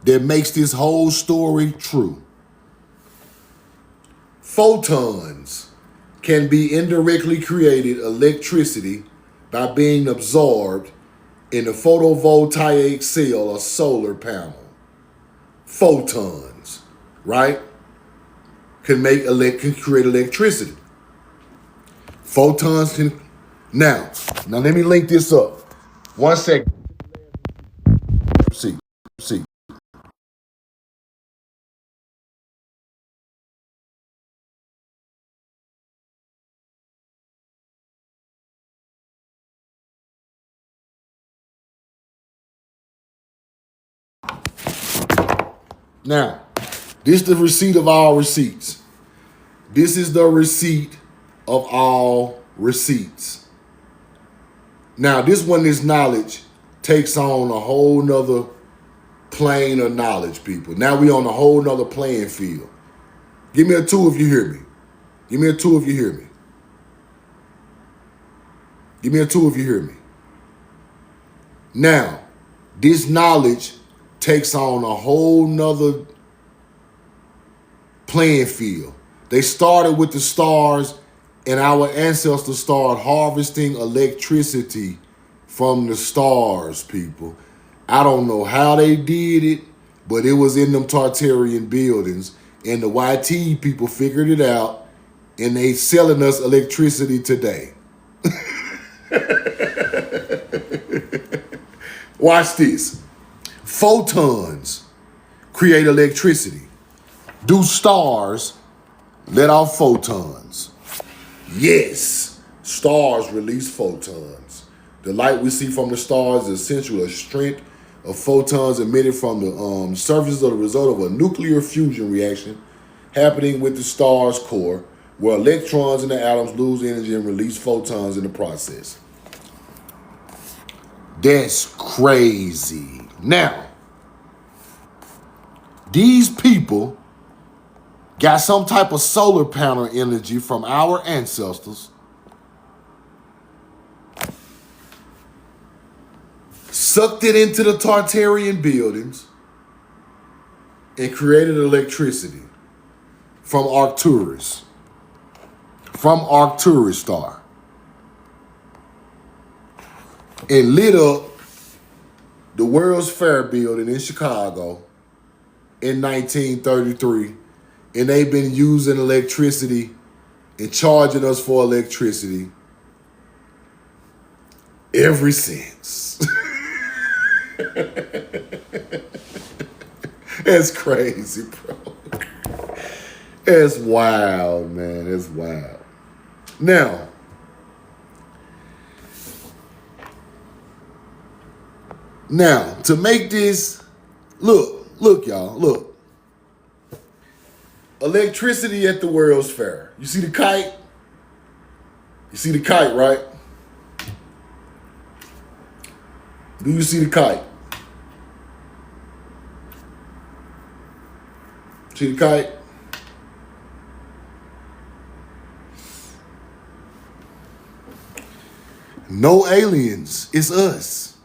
that makes this whole story true. Photons can be indirectly created electricity by being absorbed in a photovoltaic cell or solar panel. Photons, right? Can create electricity. Photons can. Now let me link this up. 1 second. See. Now, this is the receipt of all receipts. This is the receipt of all receipts. Now, this one, this knowledge takes on a whole nother plane of knowledge, people. Now we on a whole nother playing field. Give me a 2 if you hear me. Give me a 2 if you hear me. Give me a 2 if you hear me. Now, this knowledge takes on a whole nother playing field. They started with the stars, and our ancestors started harvesting electricity from the stars, people. I don't know how they did it, but it was in them Tartarian buildings, and the YT people figured it out, and they selling us electricity today. Watch this. Photons create electricity. Do stars let off photons? Yes, stars release photons. The light we see from the stars is essentially a strength of photons emitted from the surface of the result of a nuclear fusion reaction happening with the star's core, where electrons in the atoms lose energy and release photons in the process. That's crazy. Now, these people got some type of solar panel energy from our ancestors, sucked it into the Tartarian buildings, and created electricity from Arcturus. From Arcturus star. And lit up the World's Fair building in Chicago in 1933. And they've been using electricity and charging us for electricity ever since. That's crazy, bro. It's wild, man. It's wild. Now, to make this, look, y'all, look. Electricity at the World's Fair. You see the kite? You see the kite, right? Do you see the kite? See the kite? No aliens. It's us.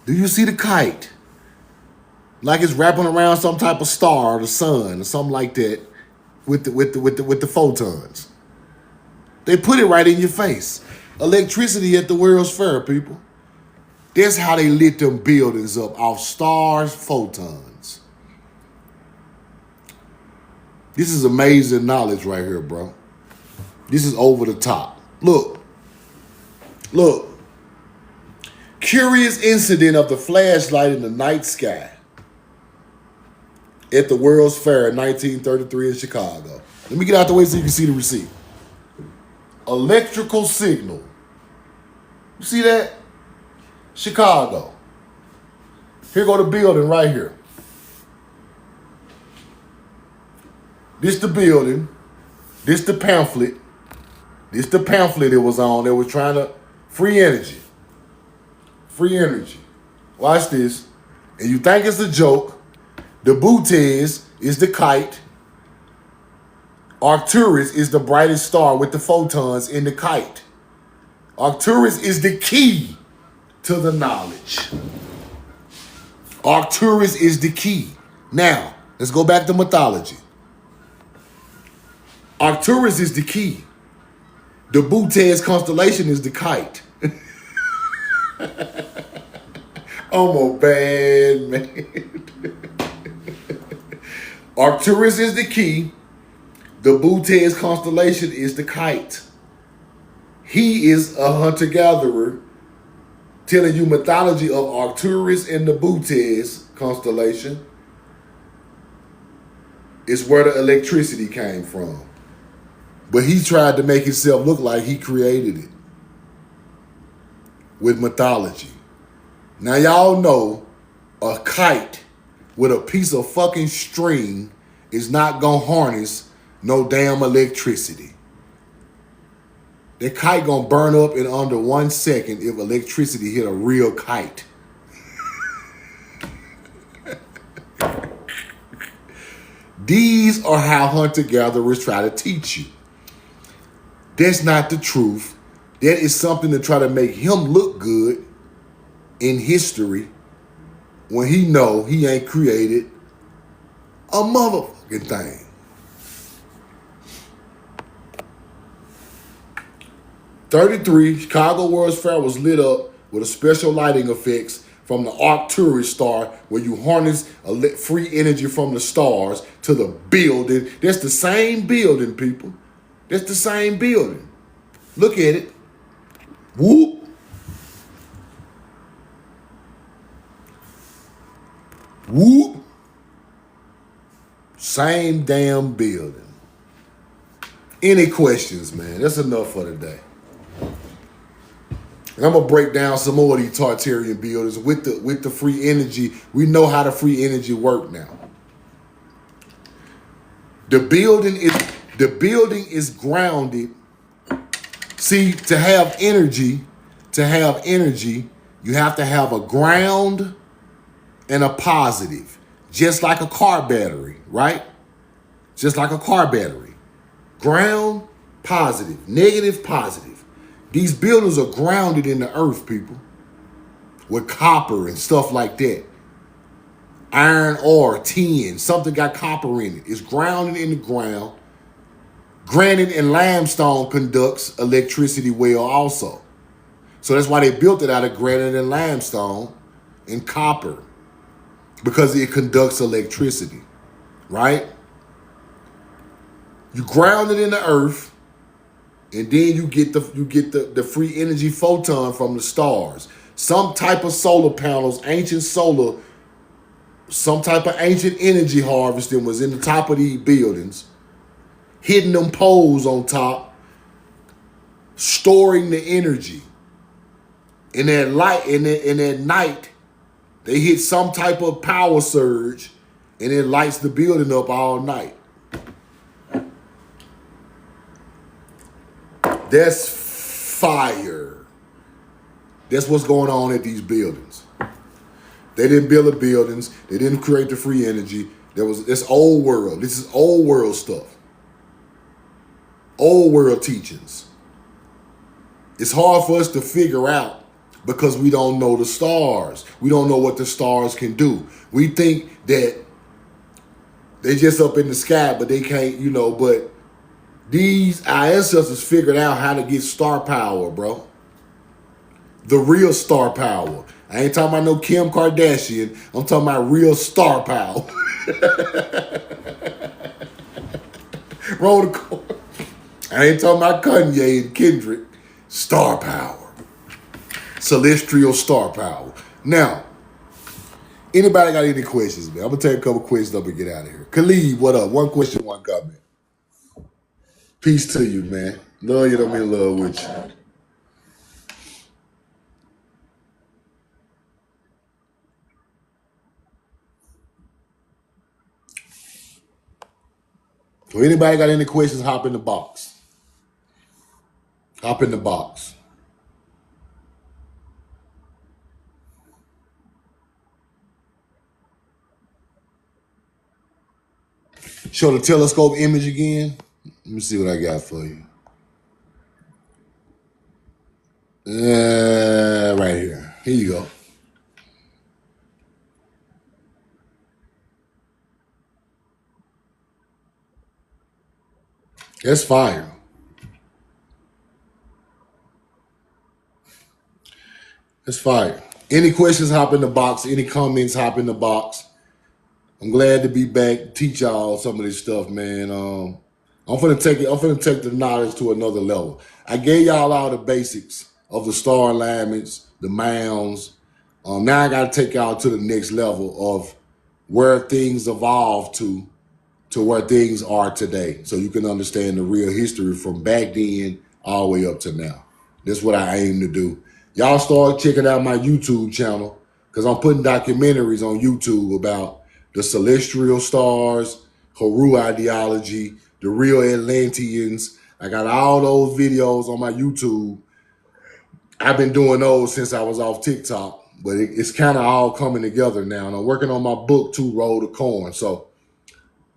Do you see the kite? Like it's wrapping around some type of star or the sun or something like that with the photons. They put it right in your face. Electricity at the World's Fair, people. That's how they lit them buildings up, off stars, photons. This is amazing knowledge right here, bro. This is over the top. Look. Curious incident of the flashlight in the night sky at the World's Fair in 1933 in Chicago. Let me get out the way so you can see the receipt. Electrical signal. You see that? Chicago. Here go the building right here. This the building. This the pamphlet. This the pamphlet it was on. They was trying to free energy. Free energy. Watch this. And you think it's a joke. The Bootes is the kite. Arcturus is the brightest star with the photons in the kite. Arcturus is the key to the knowledge. Arcturus is the key. Now, let's go back to mythology. Arcturus is the key. The Bootes constellation is the kite. I'm a bad man. Arcturus is the key. The Bootes constellation is the kite. He is a hunter-gatherer, telling you mythology of Arcturus and the Bootes constellation is where the electricity came from. But he tried to make himself look like he created it with mythology. Now y'all know a kite with a piece of fucking string is not gonna harness no damn electricity. That kite gonna burn up in under 1 second if electricity hit a real kite. These are how hunter-gatherers try to teach you. That's not the truth. That is something to try to make him look good in history when he know he ain't created a motherfucking thing. '33, Chicago World's Fair was lit up with a special lighting effects from the Arcturus star where you harness free energy from the stars to the building. That's the same building, people. That's the same building. Look at it. Whoop. Whoop. Same damn building. Any questions, man? That's enough for today. And I'm gonna break down some more of these Tartarian buildings with the free energy. We know how the free energy work now. The building is grounded. See, to have energy, you have to have a ground and a positive. Just like a car battery, right? Just like a car battery. Ground, positive, negative, positive. These buildings are grounded in the earth, people, with copper and stuff like that. Iron ore, tin, something got copper in it. It's grounded in the ground. Granite and limestone conducts electricity well also. So that's why they built it out of granite and limestone and copper, because it conducts electricity, right? You ground it in the earth, and then you get the free energy photon from the stars. Some type of solar panels, some type of ancient energy harvesting was in the top of these buildings, hitting them poles on top, storing the energy. In that light, in that night, they hit some type of power surge, and it lights the building up all night. That's fire. That's what's going on at these buildings. They didn't build the buildings. They didn't create the free energy. It's old world. This is old world stuff. Old world teachings. It's hard for us to figure out because we don't know the stars. We don't know what the stars can do. We think that they just up in the sky, but they can't, but Our ancestors figured out how to get star power, bro. The real star power. I ain't talking about no Kim Kardashian. I'm talking about real star power. Roll the chord. I ain't talking about Kanye and Kendrick. Star power. Celestial star power. Now, anybody got any questions, man? I'm going to take a couple questions up and get out of here. Khalid, what up? One question, one comment. Peace to you, man. Love you, I'm in love with you. So anybody got any questions, hop in the box. Hop in the box. Show the telescope image again. Let me see what I got for you. Right here. Here you go. That's fire. That's fire. Any questions, hop in the box. Any comments, hop in the box. I'm glad to be back, teach y'all some of this stuff, man. I'm finna take the knowledge to another level. I gave y'all all the basics of the star alignments, the mounds. Now I gotta take y'all to the next level of where things evolved to where things are today. So you can understand the real history from back then all the way up to now. That's what I aim to do. Y'all start checking out my YouTube channel because I'm putting documentaries on YouTube about the celestial stars, Haru ideology, the real Atlanteans. I got all those videos on my YouTube. I've been doing those since I was off TikTok, but it's kind of all coming together now. And I'm working on my book too, Roll the Corn. So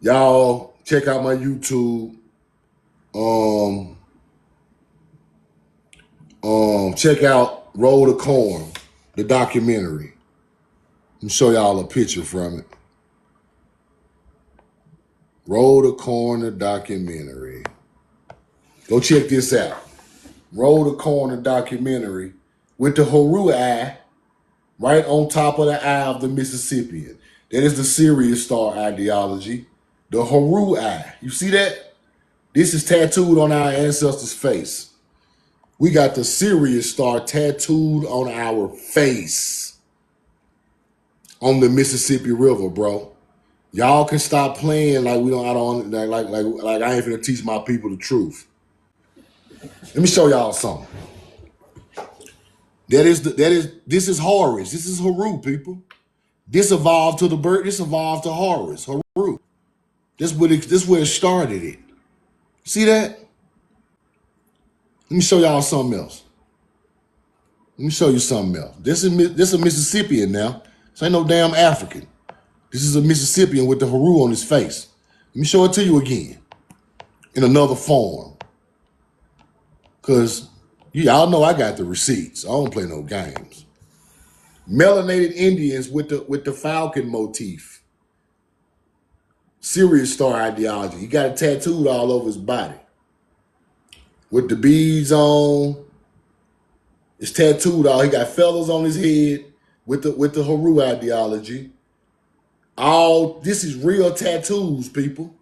y'all check out my YouTube. Check out Roll the Corn, the documentary. Let me show y'all a picture from it. Roll the Corn, the documentary. Go check this out. Roll the Corn, the documentary with the Haru eye right on top of the eye of the Mississippian. That is the Sirius star ideology. The Haru eye. You see that? This is tattooed on our ancestors' face. We got the Sirius star tattooed on our face on the Mississippi River, bro. Y'all can stop playing like we don't. I don't like. I ain't finna teach my people the truth. Let me show y'all something. This is Horus. This is Haru, people. This evolved to the bird. This evolved to Horus, Haru. This where it started. It. See that? Let me show y'all something else. Let me show you something else. This is a Mississippian now. This ain't no damn African. This is a Mississippian with the Haru on his face. Let me show it to you again in another form. Because y'all know I got the receipts. I don't play no games. Melanated Indians with the falcon motif. Sirius star ideology. He got it tattooed all over his body. With the beads on. It's tattooed all. He got feathers on his head with the Haru ideology. This is real tattoos, people.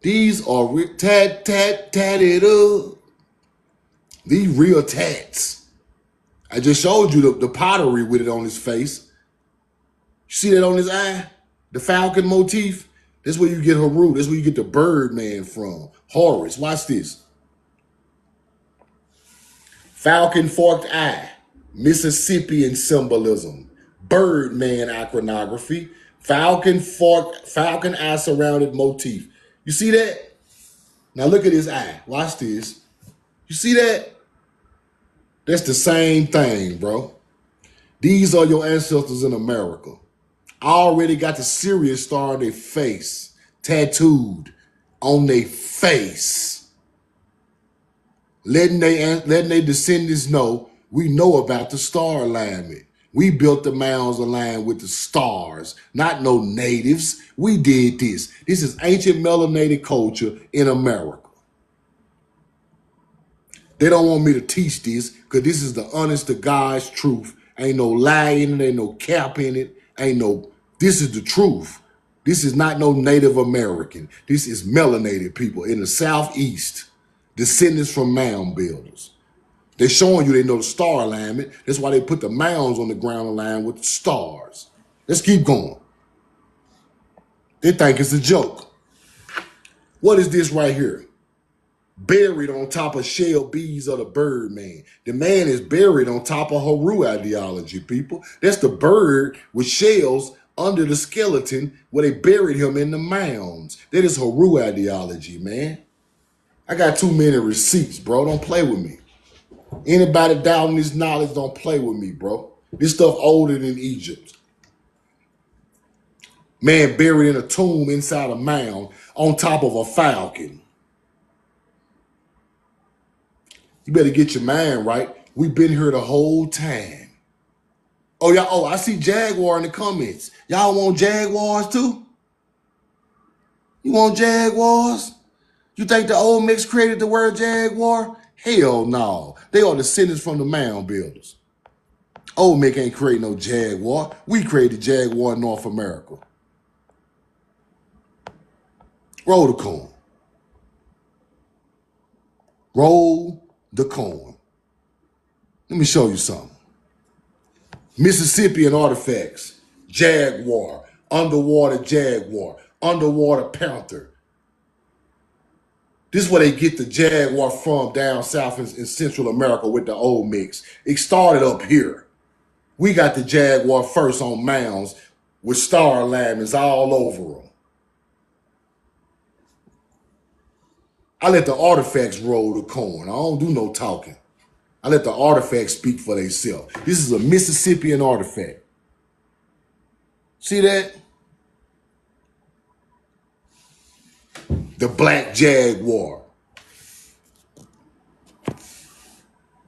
These are tatted up. These real tats. I just showed you the pottery with it on his face. You see that on his eye? The falcon motif. That's where you get Haru. That's where you get the Birdman from. Horus. Watch this. Falcon forked eye. Mississippian symbolism. Birdman iconography. Falcon eye surrounded motif. You see that? Now look at his eye. Watch this. You see that? That's the same thing, bro. These are your ancestors in America. Already got the Sirius star on their face. Tattooed on their face. Letting their descendants know we know about the star alignment. We built the mounds aligned with the stars, not no natives. We did this. This is ancient melanated culture in America. They don't want me to teach this because this is the honest to God's truth. Ain't no lie in it, ain't no cap in it, this is the truth. This is not no Native American. This is melanated people in the Southeast, descendants from mound builders. They're showing you they know the star alignment. That's why they put the mounds on the ground aligned with the stars. Let's keep going. They think it's a joke. What is this right here? Buried on top of shell bees of the bird man. The man is buried on top of Haru ideology, people. That's the bird with shells under the skeleton where they buried him in the mounds. That is Haru ideology, man. I got too many receipts, bro. Don't play with me. Anybody doubting this knowledge, don't play with me, bro. This stuff older than Egypt. Man buried in a tomb inside a mound on top of a falcon. You better get your mind right. We've been here the whole time. Oh, y'all. Oh, I see Jaguar in the comments. Y'all want Jaguars too? You want Jaguars? You think the old mix created the word Jaguar? Hell no. They are descendants from the mound builders. Old Mick ain't create no Jaguar. We created Jaguar in North America. Roll the corn. Roll the corn. Let me show you something. Mississippian artifacts. Jaguar. Underwater jaguar. Underwater panther. This is where they get the jaguar from down south in Central America with the old mix. It started up here. We got the jaguar first on mounds with star alignments all over them. I let the artifacts roll the corn. I don't do no talking. I let the artifacts speak for themselves. This is a Mississippian artifact. See that? The black jaguar.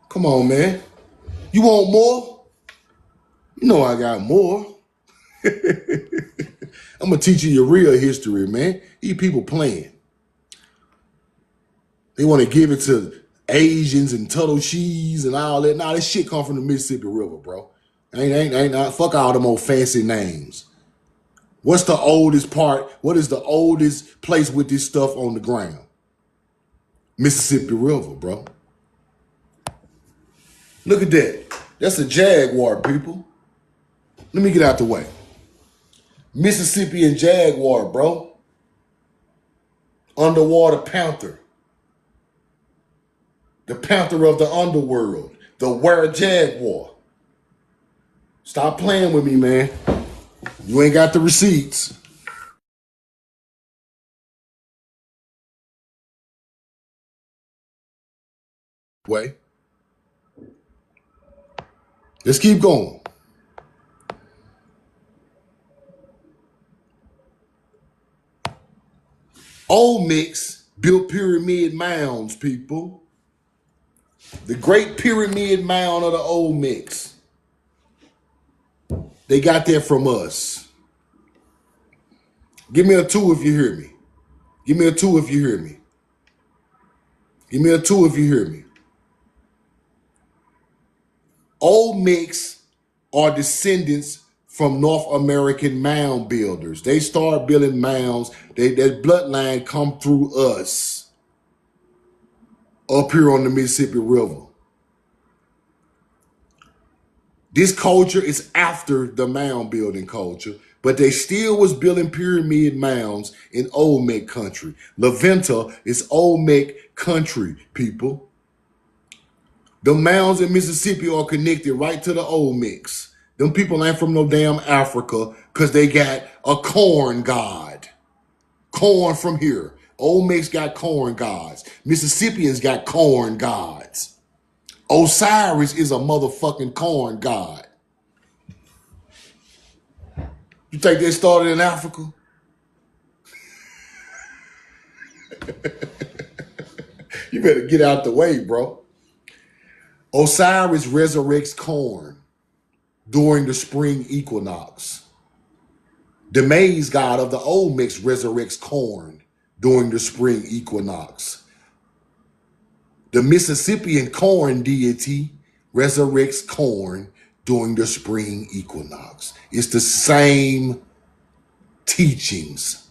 Come on, man. You want more? You know I got more. I'm going to teach you your real history, man. These people playing. They want to give it to Asians and Tuttleshees and all that. Nah, this shit come from the Mississippi River, bro. Ain't fuck all them old fancy names. What's the oldest part? What is the oldest place with this stuff on the ground? Mississippi River, bro. Look at that. That's a jaguar, people. Let me get out the way. Mississippian jaguar, bro. Underwater panther. The panther of the underworld. The were-jaguar. Stop playing with me, man. You ain't got the receipts. Wait. Let's keep going. Old Mix built pyramid mounds, people. The great pyramid mound of the Old Mix. They got that from us. Give me a 2 if you hear me. Give me a 2 if you hear me. Give me a 2 if you hear me. Old Mix are descendants from North American mound builders. They start building mounds. Their bloodline come through us up here on the Mississippi River. This culture is after the mound building culture, but they still was building pyramid mounds in Olmec country. La Venta is Olmec country, people. The mounds in Mississippi are connected right to the Olmecs. Them people ain't from no damn Africa because they got a corn god. Corn from here. Olmecs got corn gods. Mississippians got corn gods. Osiris is a motherfucking corn god. You think they started in Africa? You better get out the way, bro. Osiris resurrects corn during the spring equinox. The maize god of the Olmecs resurrects corn during the spring equinox. The Mississippian corn deity resurrects corn during the spring equinox. It's the same teachings.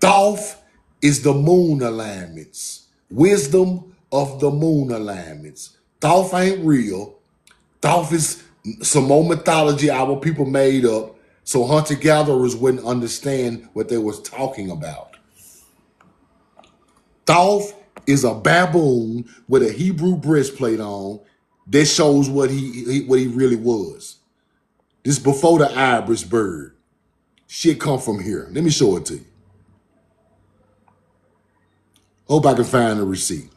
Thoth is the moon alignments. Wisdom of the moon alignments. Thoth ain't real. Thoth is some more mythology our people made up so hunter-gatherers wouldn't understand what they was talking about. Thoth is a baboon with a Hebrew breastplate on that shows what he really was. This before the ibis bird. Shit come from here. Let me show it to you. Hope I can find the receipt.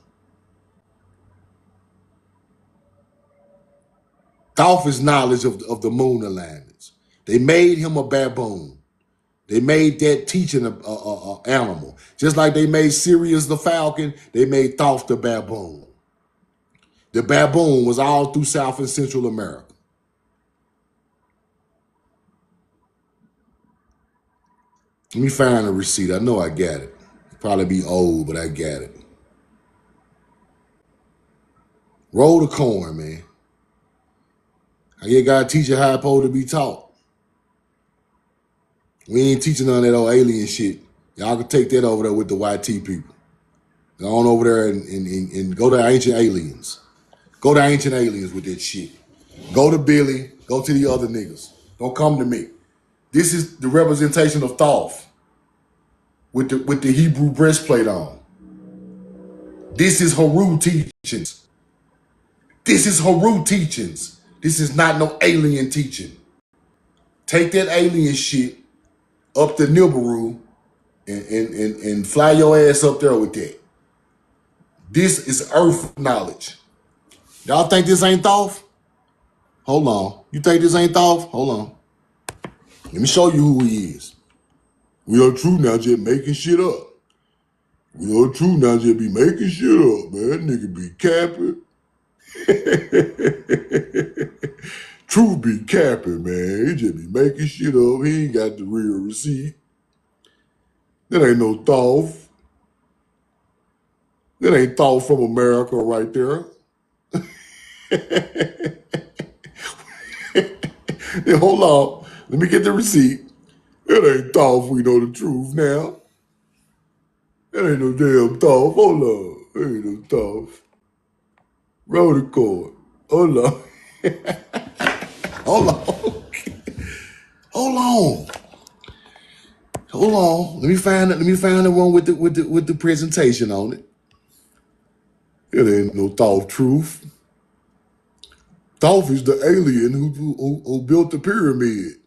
Thoth is knowledge of the moon alignments. They made him a baboon. They made that teaching a animal. Just like they made Sirius the falcon, they made Thoth the baboon. The baboon was all through South and Central America. Let me find the receipt. I know I got it. Probably be old, but I got it. Roll the corn, man. You gotta teach you how it's supposed to be taught. We ain't teaching none of that old alien shit. Y'all can take that over there with the YT people. Go on over there and go to ancient aliens. Go to ancient aliens with that shit. Go to Billy. Go to the other niggas. Don't come to me. This is the representation of Thoth with the Hebrew breastplate on. This is Haru teachings. This is Haru teachings. This is not no alien teaching. Take that alien shit up to Nibiru and fly your ass up there with that. This is earth knowledge. Y'all think this ain't Thoth? Hold on. You think this ain't Thoth? Hold on. Let me show you who he is. We are true now, just making shit up. We are true now, just be making shit up, man. Nigga be capping. Truth be capping, man. He just be making shit up. He ain't got the real receipt. That ain't no Thoth. That ain't Thoth from America right there. Then hold on. Let me get the receipt. That ain't Thoth. We know the truth now. That ain't no damn Thoth. Hold on. That ain't no Thoth. Roll the cord. Hold on. Hold on. Hold on. Hold on. Let me find the one with the presentation on it. It ain't no Thoth truth. Thoth is the alien who built the pyramid.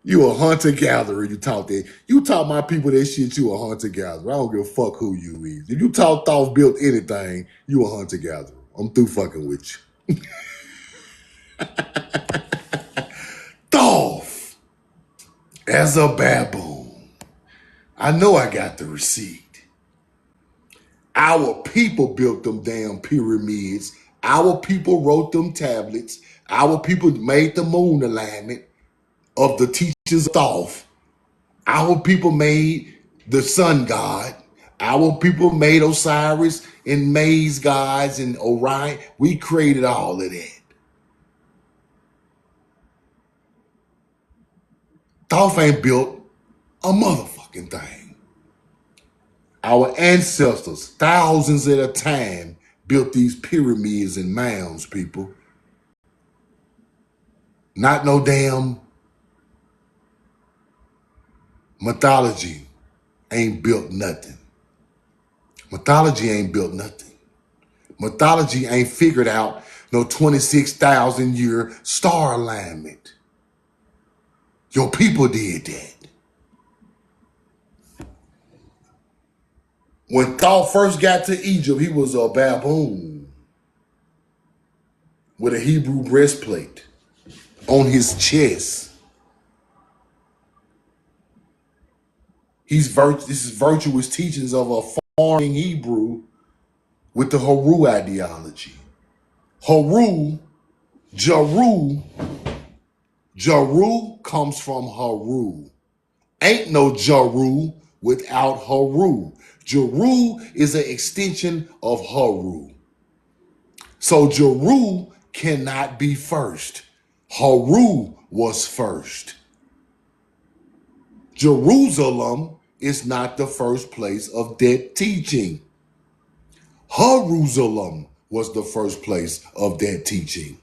You a hunter-gatherer, you taught that. You taught my people that shit, you a hunter-gatherer. I don't give a fuck who you is. If you taught Thoth built anything, you a hunter-gatherer. I'm through fucking with you. Thoth as a baboon. I know I got the receipt. Our people built them damn pyramids. Our people wrote them tablets. Our people made the moon alignment of the teachers of Thoth. Our people made the sun god. Our people made Osiris and maize gods and Orion. We created all of that. Thoth ain't built a motherfucking thing. Our ancestors, thousands at a time, built these pyramids and mounds, people. Not no damn mythology ain't built nothing. Mythology ain't built nothing. Mythology ain't figured out no 26,000 year star alignment. Your people did that. When Thoth first got to Egypt, he was a baboon with a Hebrew breastplate on his chest. This is virtuous teachings of a farming Hebrew with the Haru ideology. Haru, Jaru comes from Haru. Ain't no Jaru without Haru. Jeru is an extension of Haru. So Jeru cannot be first. Haru was first. Jerusalem is not the first place of that teaching. Jerusalem was the first place of that teaching.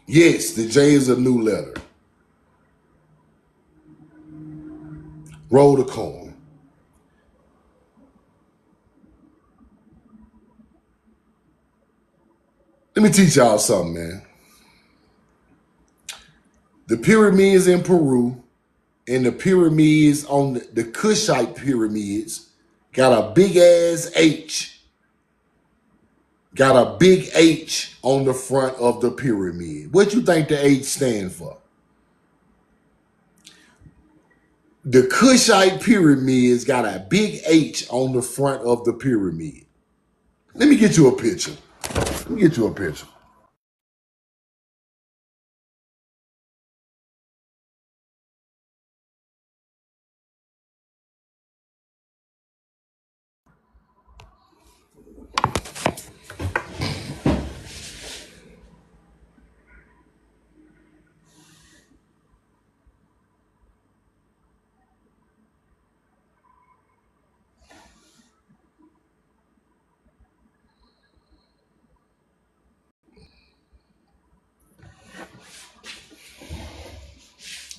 Yes, the J is a new letter. Roll the coin. Let me teach y'all something, man. The pyramids in Peru and the pyramids on the Kushite pyramids got a big ass H. Got a big H on the front of the pyramid. What you think the H stand for? The Kushite pyramids got a big H on the front of the pyramid. Let me get you a picture. Let me get you a picture.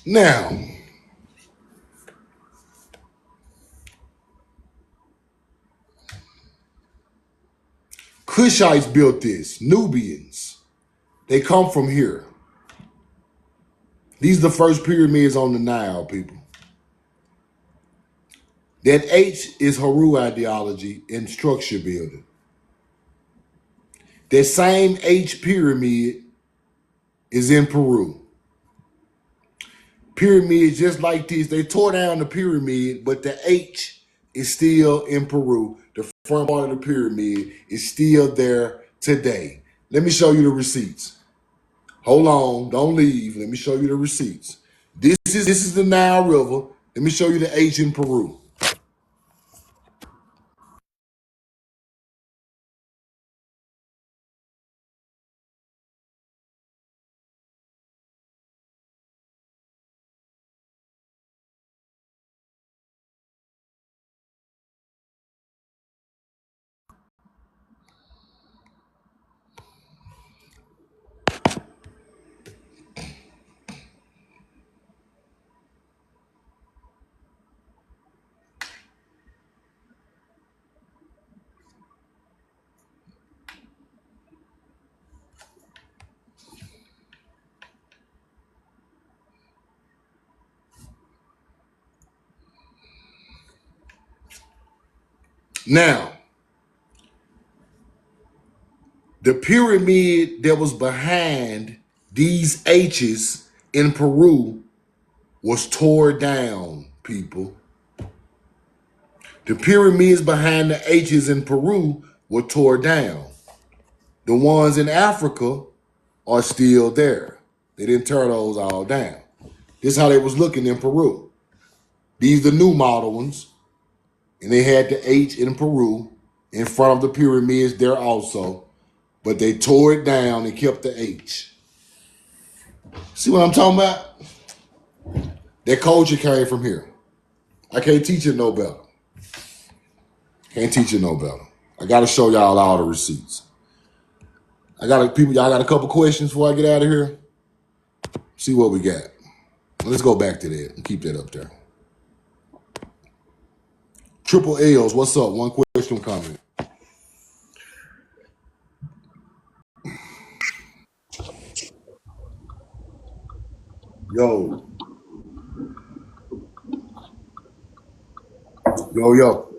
Now, Kushites built this, Nubians. They come from here. These are the first pyramids on the Nile, people. That H is Haru ideology and structure building. That same H pyramid is in Peru. Pyramids just like this, they tore down the pyramid, but the H is still in Peru. The front part of the pyramid is still there today. Let me show you the receipts. Hold on, don't leave. Let me show you the receipts. This is the Nile River. Let me show you the H in Peru. Now, the pyramid that was behind these H's in Peru was tore down, people. The pyramids behind the H's in Peru were tore down. The ones in Africa are still there. They didn't tear those all down. This is how they was looking in Peru. These are the new model ones. And they had the H in Peru in front of the pyramids there also. But they tore it down and kept the H. See what I'm talking about? That culture came from here. I can't teach it no better. Can't teach it no better. I got to show y'all all the receipts. Y'all got a couple questions before I get out of here? See what we got. Let's go back to that and keep that up there. Triple L's, what's up? One question comment. Yo. Yo.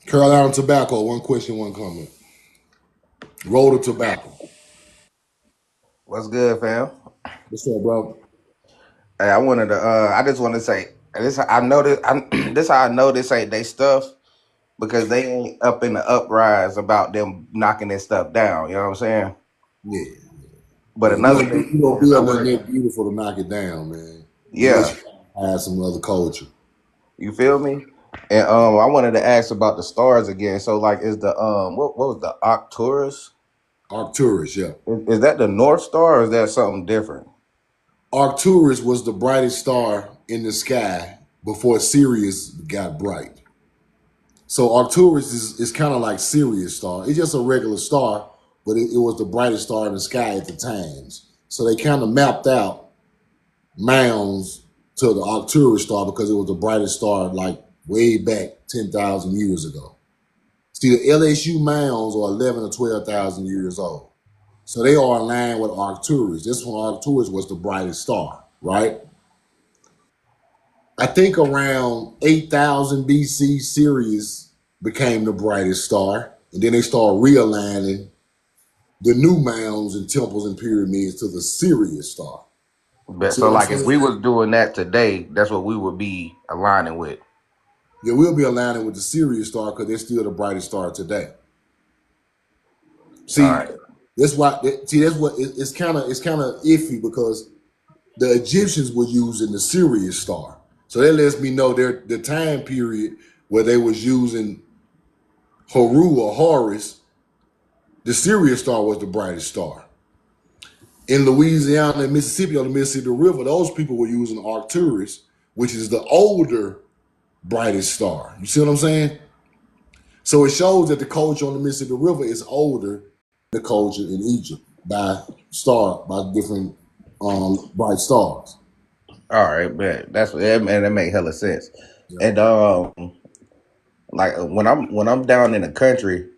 Carolina Tobacco, one question, one comment. Roll the tobacco. What's good, fam? What's up, bro? Hey, I just want to say this. I know this. This how I know this ain't they stuff because they ain't up in the uprise about them knocking this stuff down. You know what I'm saying? Yeah. But Yeah, another thing you don't is, I build nothing wanted, that beautiful to knock it down, man. Unless yeah, you have some other culture. you feel me? And I wanted to ask about the stars again. So like, is the what was the Arcturus? Arcturus, yeah. Is that the North Star or is that something different? Arcturus was the brightest star in the sky before Sirius got bright. So Arcturus is kind of like Sirius star. It's just a regular star, but it was the brightest star in the sky at the times. So they kind of mapped out mounds to the Arcturus star because it was the brightest star like way back 10,000 years ago. See, the LSU mounds are 11 or 12,000 years old. So they are in line with Arcturus. This one, Arcturus was the brightest star, right? I think around 8,000 BC, Sirius became the brightest star. And then they started realigning the new mounds and temples and pyramids to the Sirius star. But See so what I'm like, if saying? we was doing that today, that's what we would be aligning with. Yeah, we'll be aligning with the Sirius star because they're still the brightest star today. All See, right. that's why. See, that's what it's kind of iffy because the Egyptians were using the Sirius star, so that lets me know the time period where they was using Haru or Horus. The Sirius star was the brightest star. In Louisiana and Mississippi on the Mississippi River, those people were using Arcturus, which is the older brightest star. You see what I'm saying? So it shows that the culture on the Mississippi River is older than the culture in Egypt by different bright stars. All right, but that's that, man. That make hella sense. Yeah, And like when I'm down in the country,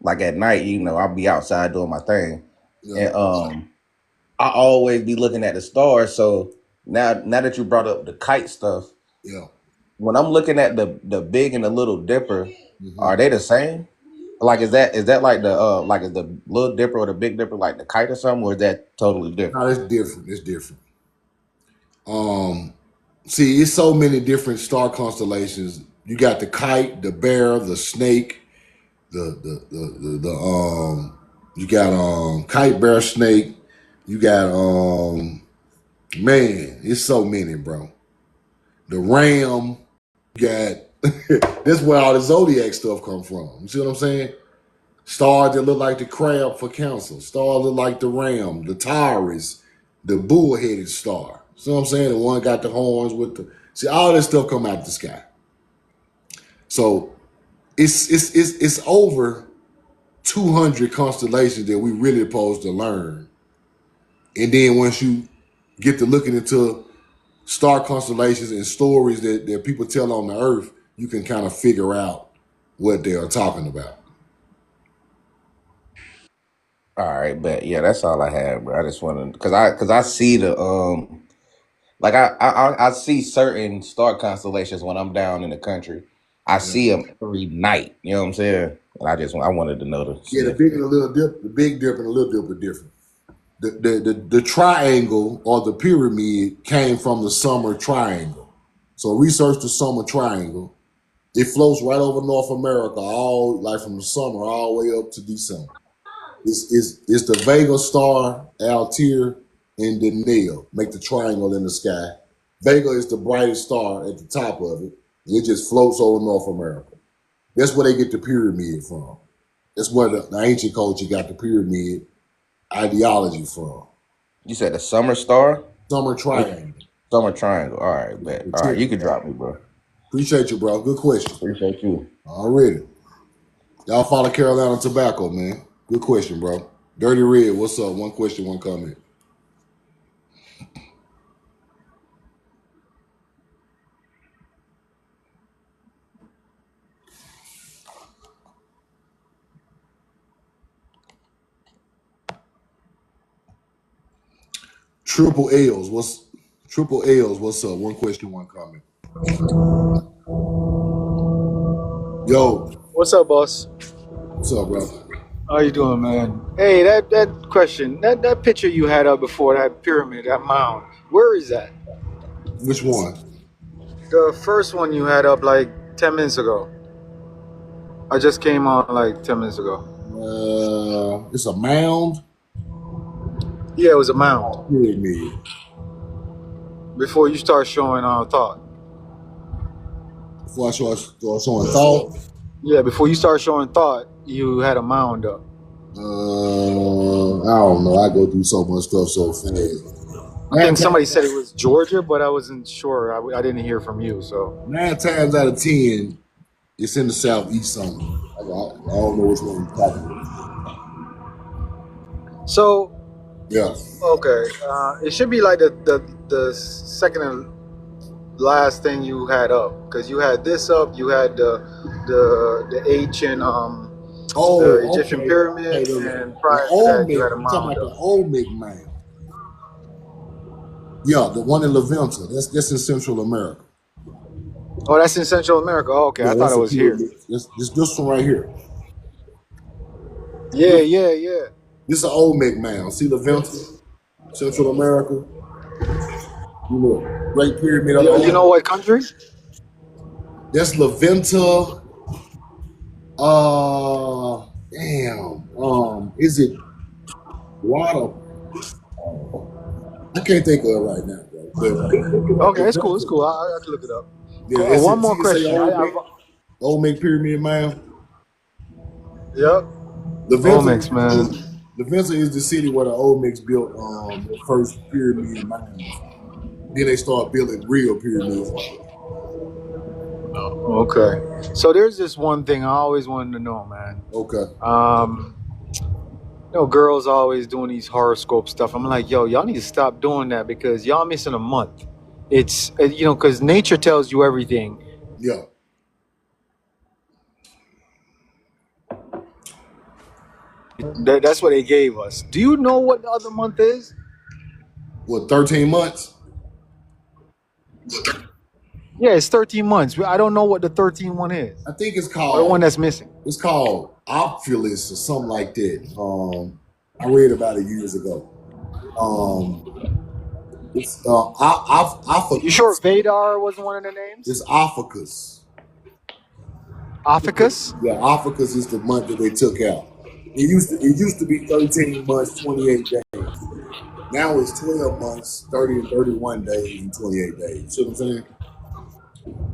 like at night, I'll be outside doing my thing, yeah, and I always be looking at the stars. So now that you brought up the kite stuff, yeah. when I'm looking at the Big and the Little Dipper, Hmm. are they the same? Like is that like the like is the Little Dipper or the Big Dipper like the kite or something, or is that totally No, different? it's different. It's different. Um, See, it's so many different star constellations. You got the kite, the bear, the snake, the you got kite, bear, snake. You got man, it's so many, bro. The ram. You got that's where all the zodiac stuff come from. You see what I'm saying? Stars that look like the crab for Cancer. Stars look like the ram, the Taurus, the bull-headed star. See what I'm saying? The one got the horns with the see all this stuff come out the sky. So it's over 200 constellations that we really supposed to learn. And then once you get to looking into star constellations and stories that people tell on the earth, you can kind of figure out what they are talking about. All right, but yeah, that's all I have, bro. I just wanted because I see the like I see certain star constellations when I'm down in the country. I Yeah. see them every night. You know what I'm saying? And I wanted to know the Yeah, the big and significance. the little dip, the big dip and the little dip are different. The triangle or the pyramid came from the summer triangle. So research the summer triangle. It floats right over North America, all like from the summer all the way up to December. It's the Vega star, Altair, and Denel make the triangle in the sky. Vega is the brightest star at the top of it, and it just floats over North America. That's where they get the pyramid from. That's where the ancient culture got the pyramid ideology from. You said the summer star, Summer triangle. summer triangle. All right, bet. The All right, tip. you can drop me, bro. Appreciate you, bro. Good question. Appreciate you. Already. Y'all follow Carolina Tobacco, man. Good question, bro. Dirty Red, what's up? One question, one comment. Triple L's, what's up? One question, one comment. Yo, What's up, boss? what's up, bro? How you doing, man? Hey, that question, that picture you had up before, that pyramid, that mound. Where is that? Which one? The first one you had up like 10 minutes ago. I just came on like 10 minutes ago. It's a mound. Yeah, it was a mound. Pyramid. Before you start showing thought. Before I start showing thought. Yeah, before you start showing thought, you had a mound up. I don't know. I go through so much stuff so fast. I think somebody said it was Georgia, but I wasn't sure. I didn't hear from you, so. 9 times out of 10, it's in the southeast somewhere. I don't know which one you're talking about. So Yeah. okay, it should be like the second and last thing you had up, because you had this up. You had the ancient the Egyptian Okay. pyramid, The and prior to that you Olmec. had a I'm talking mound about up. the Olmec mound. Yeah, the one in Levanter. That's in Central America. Oh, that's in Central America. Oh, okay, I Yeah, thought that's it a was here. pyramid. This one right here. Yeah, This, yeah, yeah. this is an Olmec mound. See Levanter, Central America. You look, Great Pyramid of the You know Olmec. what country? That's Levanter. Damn. Is it water? I can't think of it right now, bro. But Okay, it's cool. It's Levanter. cool. I can look it up. Yeah, Cool. it's One in more TSA question. Olmec Pyramid mound. Yep. Levanter Olmecs, man. Levanter is the city where the Olmecs built their first pyramid mounds. Then they start building real pyramids. Okay. So there's this one thing I always wanted to know, man. Okay. Girls always doing these horoscope stuff. I'm like, yo, y'all need to stop doing that because y'all missing a month. It's because nature tells you everything. Yeah. That's what they gave us. Do you know what the other month is? What, 13 months? Yeah, it's 13 months. I don't know what the 13 one is. I think it's Or the one called that's missing. Opulus or something like that. I read about it years ago. It's You sure Ophiuchus. Vadar wasn't one of the names? It's Ophiuchus. Ophiuchus? Yeah, Ophiuchus is the month that they took out. It used to be 13 months, 28 days. Now it's 12 months, 30 and 31 days and 28 days. See what I'm saying?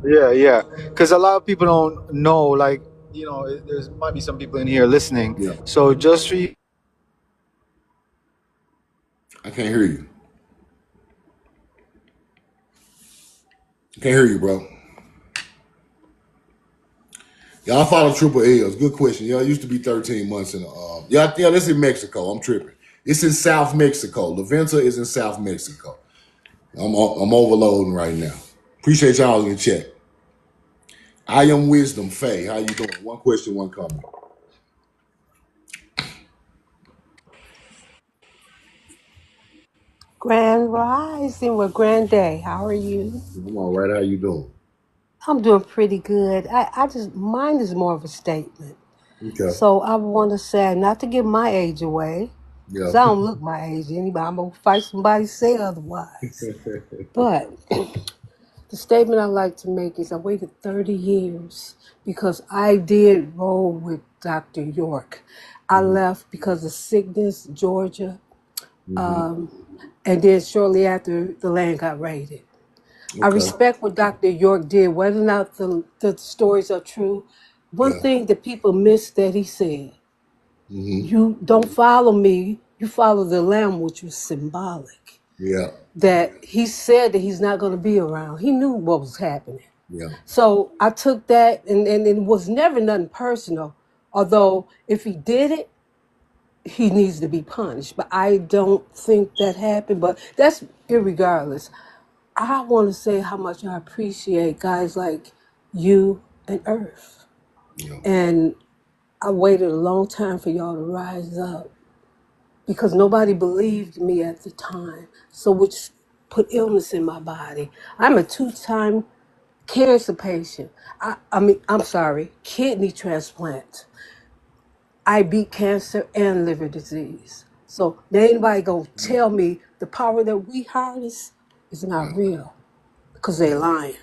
Yeah. Because a lot of people don't know, like, there might be some people in here listening. Yeah. So just for you. I can't hear you. I can't hear you, bro. Y'all follow Triple L's. Good question. Yeah, it used to be 13 months in yeah, that's in Mexico. I'm tripping. It's in South Mexico. Levanter is in South Mexico. I'm overloading right now. Appreciate y'all in the chat. I am Wisdom Faye. How you doing? One question, one comment. Grand Rising with Grand Day. How are you? I'm all right. How you doing? I'm doing pretty good. I just, mine is more of a statement. Okay. So I want to say, not to give my age away, because Yeah. I don't look my age to anybody. I'm going to fight somebody say otherwise. But the statement I like to make is I waited 30 years because I did roll with Dr. York. I left because of sickness, Georgia, and then shortly after the land got raided. I Okay. respect what Dr. York did, whether or not the stories are true. One Yeah. thing that people miss that he said, Mm-hmm. you don't follow me, you follow the Lamb, which was symbolic. Yeah. That he said that he's not going to be around. He knew what was happening. Yeah. So I took that, and it was never nothing personal. Although if he did it, he needs to be punished. But I don't think that happened. But that's irregardless. I want to say how much I appreciate guys like you and Earth. Yeah. And I waited a long time for y'all to rise up because nobody believed me at the time. So which put illness in my body. I'm a 2-time cancer patient. I'm sorry, kidney transplant. I beat cancer and liver disease. So there ain't anybody gonna tell me the power that we harness is not real because they lying.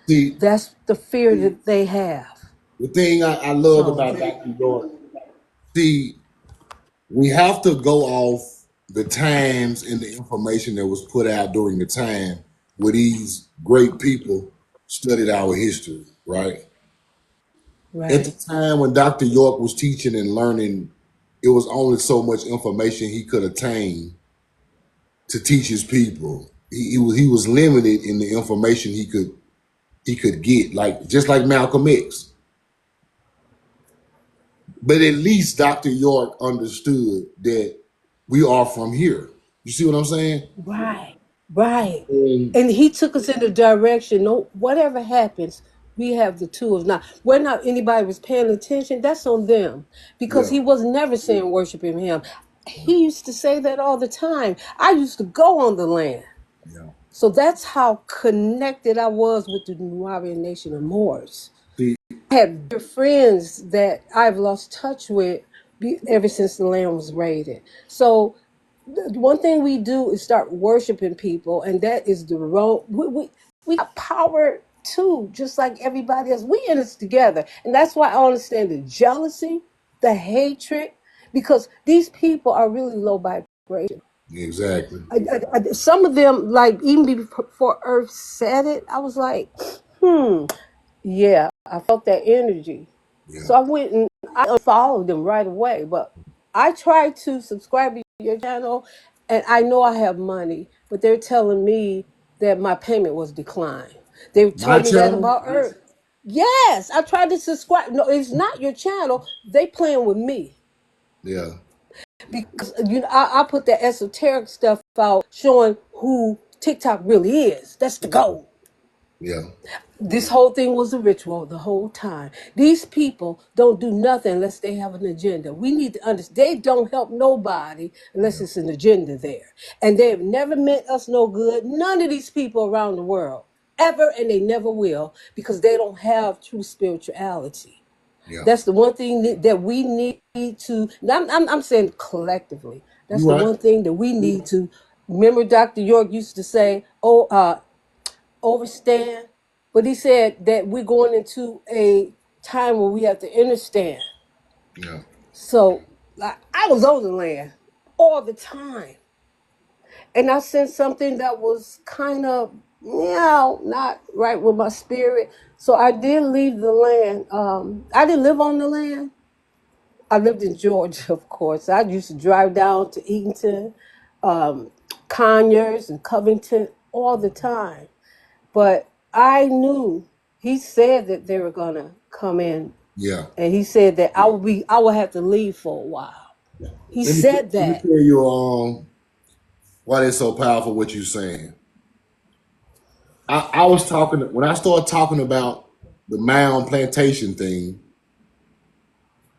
See, That's the fear that they have. the thing I loved So about Dr. York, see, we have to go off the times and the information that was put out during the time where these great people studied our history, right? At the Right. time when Dr. York was teaching and learning, it was only so much information he could attain to teach his people. He was limited in the information he could get, like just like Malcolm X. But at least Dr. York understood that we are from here. You see what I'm saying? Right. Right. And And he took us in the direction, no, whatever happens, we have the tools. Now, whether not anybody was paying attention, that's on them. Because yeah, he was never saying worshiping him. He used to say that all the time. I used to go on the land. yeah. So that's how connected I was with the Nubian nation of Moors. See, I have dear friends that I've lost touch with ever since the land was raided. So the one thing we do is start worshiping people, and that is the wrong. We got power too, just like everybody else. We in this together, and that's why I understand the jealousy, the hatred, because these people are really low vibration. exactly. Some of them, like even before Earth said it, I was like, hmm, yeah, I felt that energy. Yeah. So I went and I unfollowed them right away. But I tried to subscribe to your channel, and I know I have money, but they're telling me that my payment was declined. They My told me that channel? about Earth. Yes, I tried to subscribe. No, it's not your channel. They playing with me. Yeah, Because I put that esoteric stuff out showing who TikTok really is. That's the goal. yeah. This whole thing was a ritual the whole time. These people don't do nothing unless they have an agenda. We need to understand they don't help nobody unless it's an agenda there. And they have never meant us no good. None of these people around the world ever, and they never will, because they don't have true spirituality. Yeah. That's the one thing that we need to. I'm saying collectively. That's You the right. one thing that we need to. Remember, Dr. York used to say, "Oh, overstand," but he said that we're going into a time where we have to understand. Yeah. So, like, I was on the land all the time, and I sensed something that was kind of, not right with my spirit. So I did leave the land. I didn't live on the land. I lived in Georgia, of course. I used to drive down to Eatonton, um, Conyers, and Covington all the time. But I knew he said that they were gonna come in, Yeah. and he said that I would have to leave for a while. He Let me said let me that. tell you why it's so powerful what you're saying. I was talking when I started talking about the mound plantation thing.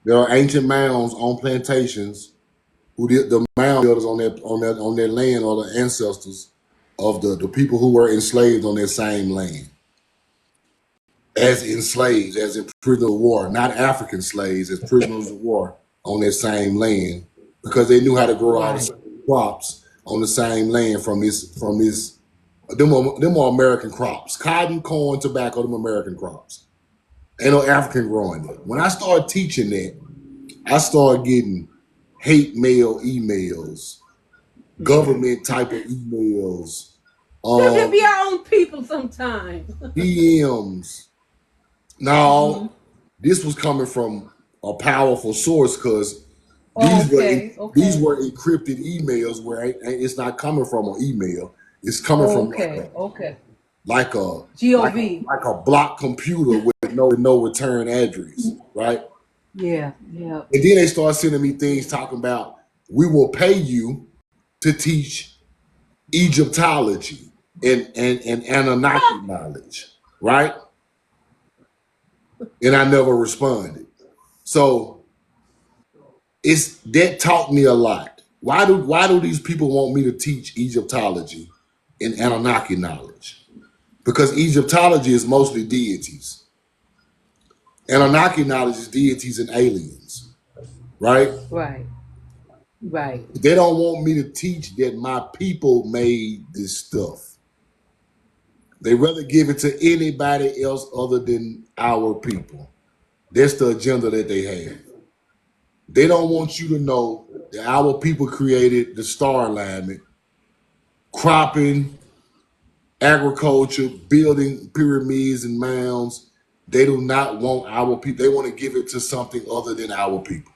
There are ancient mounds on plantations who did the mound builders on their land or the ancestors of the people who were enslaved on their same land. As enslaved, as in prisoners of war, not African slaves, as prisoners of war on their same land, because they knew how to grow all the Right. same crops on the same land from this. Them are American crops. Cotton, corn, tobacco, them American crops. Ain't no African growing it. When I started teaching that, I started getting hate mail emails, government type of emails, They um, be our own people sometimes. DMs. Hmm. Now, this was coming from a powerful source because these were Okay. these Okay. were encrypted emails where it's not coming from an email. It's coming from Okay. Okay. like a Gov. like a like a block computer with no return address, right? Yeah. Yeah. And then they start sending me things talking about we will pay you to teach Egyptology and Anunnaki knowledge, right? And I never responded. So it's that taught me a lot. Why do these people want me to teach Egyptology and Anunnaki knowledge? Because Egyptology is mostly deities. Anunnaki knowledge is deities and aliens, right? Right. Right. They don't want me to teach that my people made this stuff. They rather give it to anybody else other than our people. That's the agenda that they have. They don't want you to know that our people created the star alignment, cropping, agriculture, building pyramids and mounds. They do not want our people. They want to give it to something other than our people.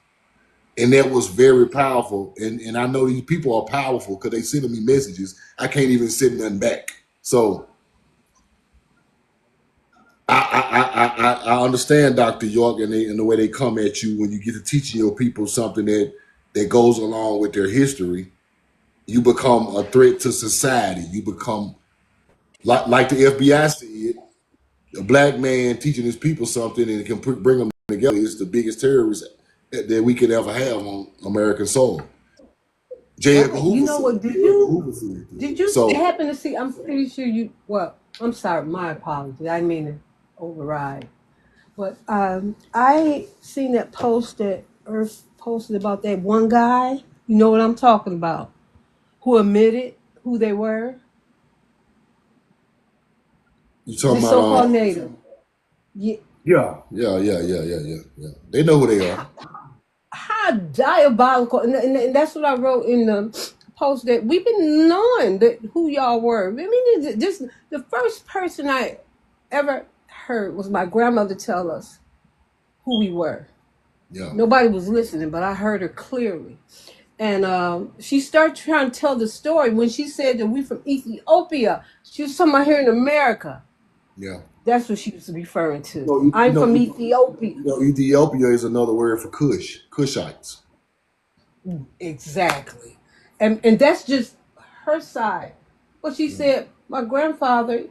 And that was very powerful. And I know these people are powerful because they sending me messages. I can't even send nothing back. So I understand Dr. York and the way they come at you when you get to teaching your people something that goes along with their history. You become a threat to society. You become like the FBI said, a black man teaching his people something and can bring them together is the biggest terrorist that we could ever have on American soil. J. Edgar Right. You Hoover know said what? it. J. Edgar Hoover said Did it. you So happen to see? I'm pretty sure you. Well, I'm sorry. My apologies. I didn't mean to override. But I seen that post that Earth posted about that one guy. You know what I'm talking about? Who admitted who they were? you The talking about so-called native. Yeah. yeah. They know who they are. How diabolical! And that's what I wrote in the post, that we've been knowing that who y'all were. I mean, this the first person I ever heard was my grandmother tell us who we were. Yeah. Nobody was listening, but I heard her clearly. And she started trying to tell the story when she said that we from Ethiopia. She was talking about here in America. Yeah. That's what she was referring to. You I'm know, from Ethiopia. Ethiopia is another word for Kush, Kushites. Exactly. And that's just her side. But she said, my grandfather,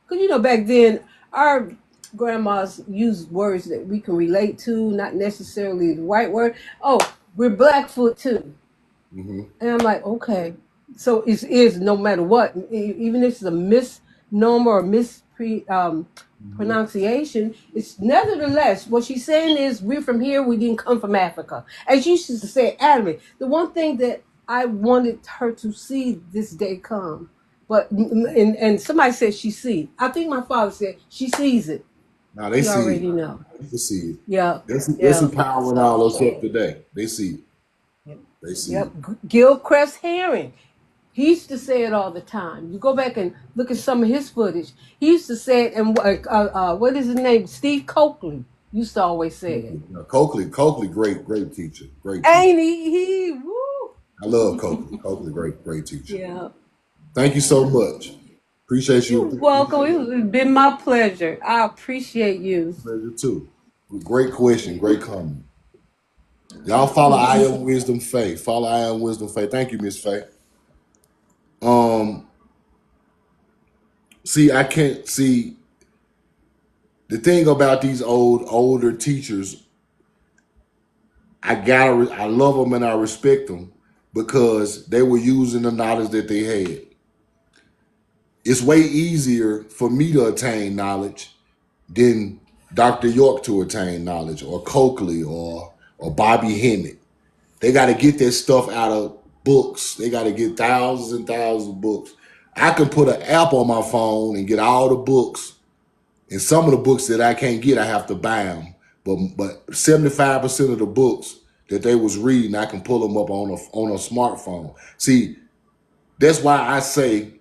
because back then our grandmas used words that we can relate to, not necessarily the right word. Oh, we're Blackfoot too. Mm-hmm. And I'm like, okay. So it is no matter what, even if it's a misnomer or pronunciation, it's nevertheless what she's saying is we're from here, we didn't come from Africa. As you used to say, adamant. The one thing that I wanted her to see this day come, but and somebody said she see. I think my father said she sees it. Now they He see it. already know. They see it. Yeah, That's yeah. empowering all us up today. They see it. Yep. They see Yep. it. Gilchrist Herring. He used to say it all the time. You go back and look at some of his footage. He used to say it, and what is his name? Steve Coakley used to always say it. Coakley, great teacher. Great teacher. Ain't he? Woo. I love Coakley. Coakley, great teacher. Yeah. Thank you so much. Appreciate you. You're welcome. It's been my pleasure. I appreciate you. Pleasure too. Great question, great comment. Y'all follow I Am Wisdom Faith. Follow I Am Wisdom Faith. Thank you, Miss Faith. See, I can't see the thing about these older teachers. I love them and I respect them because they were using the knowledge that they had. It's way easier for me to attain knowledge than Dr. York to attain knowledge, or Coakley, or Bobby Hennett. They got to get that stuff out of books. They got to get thousands and thousands of books. I can put an app on my phone and get all the books. And some of the books that I can't get, I have to buy them. But 75% of the books that they was reading, I can pull them up on a smartphone. See, that's why I say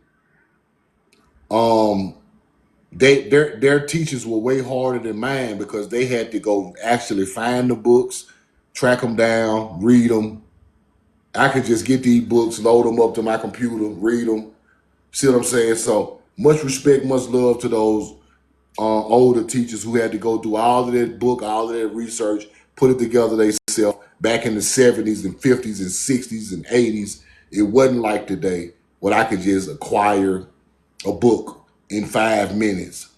their teachers were way harder than mine, because they had to go actually find the books, track them down, read them. I could just get these books, load them up to my computer, read them. See what I'm saying? So much respect, much love to those older teachers who had to go through all of that book, all of that research, put it together themselves. Back in the 70s and 50s and 60s and 80s, it wasn't like today when I could just acquire a book in 5 minutes.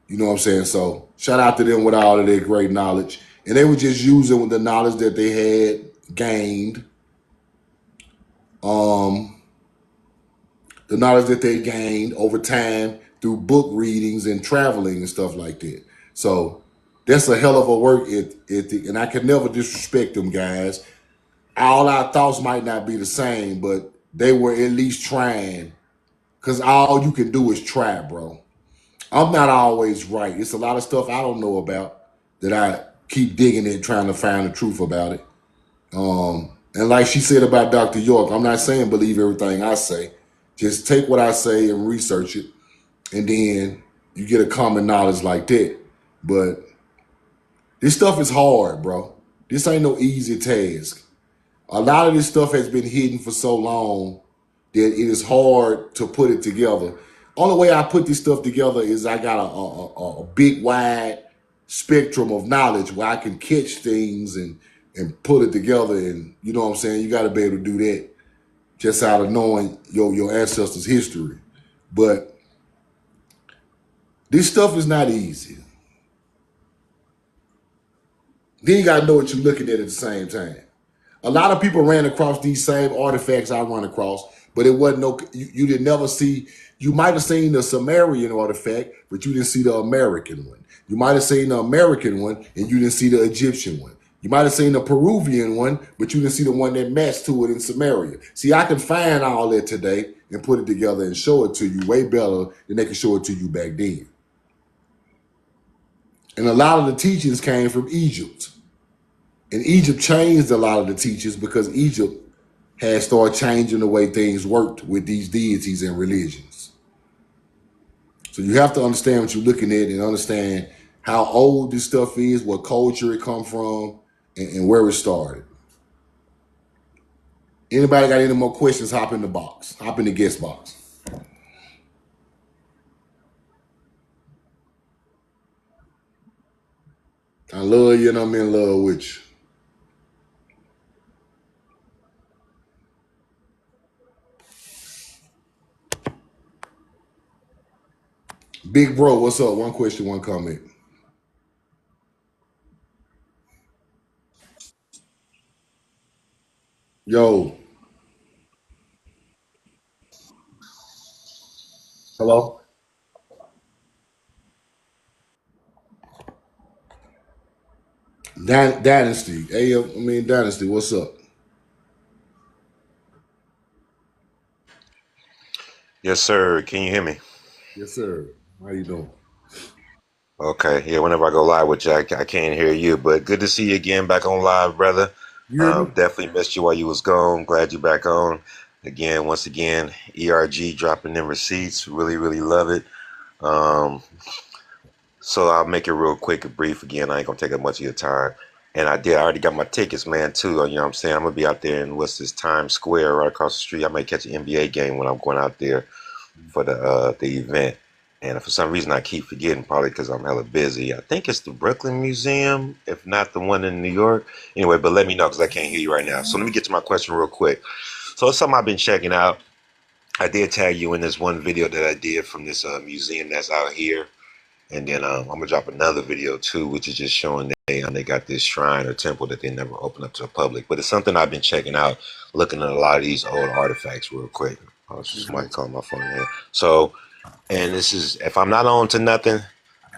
You know what I'm saying? So shout out to them with all of their great knowledge. And they were just using the knowledge that they had gained, the knowledge that they gained over time through book readings and traveling and stuff like that. So that's a hell of a work ethic, and I can never disrespect them guys. All our thoughts might not be the same, but they were at least trying, because all you can do is try, bro. I'm not always right. It's a lot of stuff I don't know about that I keep digging in, trying to find the truth about it. And like she said about Dr. York, I'm not saying believe everything I say. Just take what I say and research it, and then you get a common knowledge like that. But this stuff is hard, bro. This ain't no easy task. A lot of this stuff has been hidden for so long that it is hard to put it together. Only way I put this stuff together is I got a big, wide spectrum of knowledge where I can catch things and put it together. And you know what I'm saying? You got to be able to do that just out of knowing your ancestors' history. But this stuff is not easy. Then you got to know what you're looking at the same time. A lot of people ran across these same artifacts I run across, but it wasn't you didn't never see, you might have seen the Sumerian artifact, but you didn't see the American one. You might have seen the American one and you didn't see the Egyptian one. You might have seen the Peruvian one, but you didn't see the one that matched to it in Sumeria. See, I can find all that today and put it together and show it to you way better than they could show it to you back then. And a lot of the teachings came from Egypt. And Egypt changed a lot of the teachings because Egypt had started changing the way things worked with these deities and religions. So you have to understand what you're looking at and understand how old this stuff is, what culture it come from, and where it started. Anybody got any more questions, hop in the box. Hop in the guest box. I love you and I'm in love with you. Big bro, what's up? One question, one comment. Yo. Hello? Dynasty. Dynasty, what's up? Yes, sir. Can you hear me? Yes, sir. How you doing? Okay. Yeah, whenever I go live with you, I can't hear you, but good to see you again back on live, brother. You hear me? Definitely missed you while you was gone. Glad you back on. Again, once again, ERG dropping in receipts. Really, really love it. Um, so I'll make it real quick and brief again. I ain't gonna take up much of your time. And I already got my tickets, man, too. You know what I'm saying? I'm gonna be out there in what's this Times Square right across the street. I may catch an NBA game when I'm going out there for the event. And for some reason, I keep forgetting, probably because I'm hella busy. I think it's the Brooklyn Museum, if not the one in New York. Anyway, but let me know because I can't hear you right now. So let me get to my question real quick. So it's something I've been checking out. I did tag you in this one video that I did from this museum that's out here. And then I'm going to drop another video too, which is just showing that they got this shrine or temple that they never opened up to the public. But it's something I've been checking out, looking at a lot of these old artifacts real quick. Oh, somebody called my phone here. So, and this is, if I'm not on to nothing,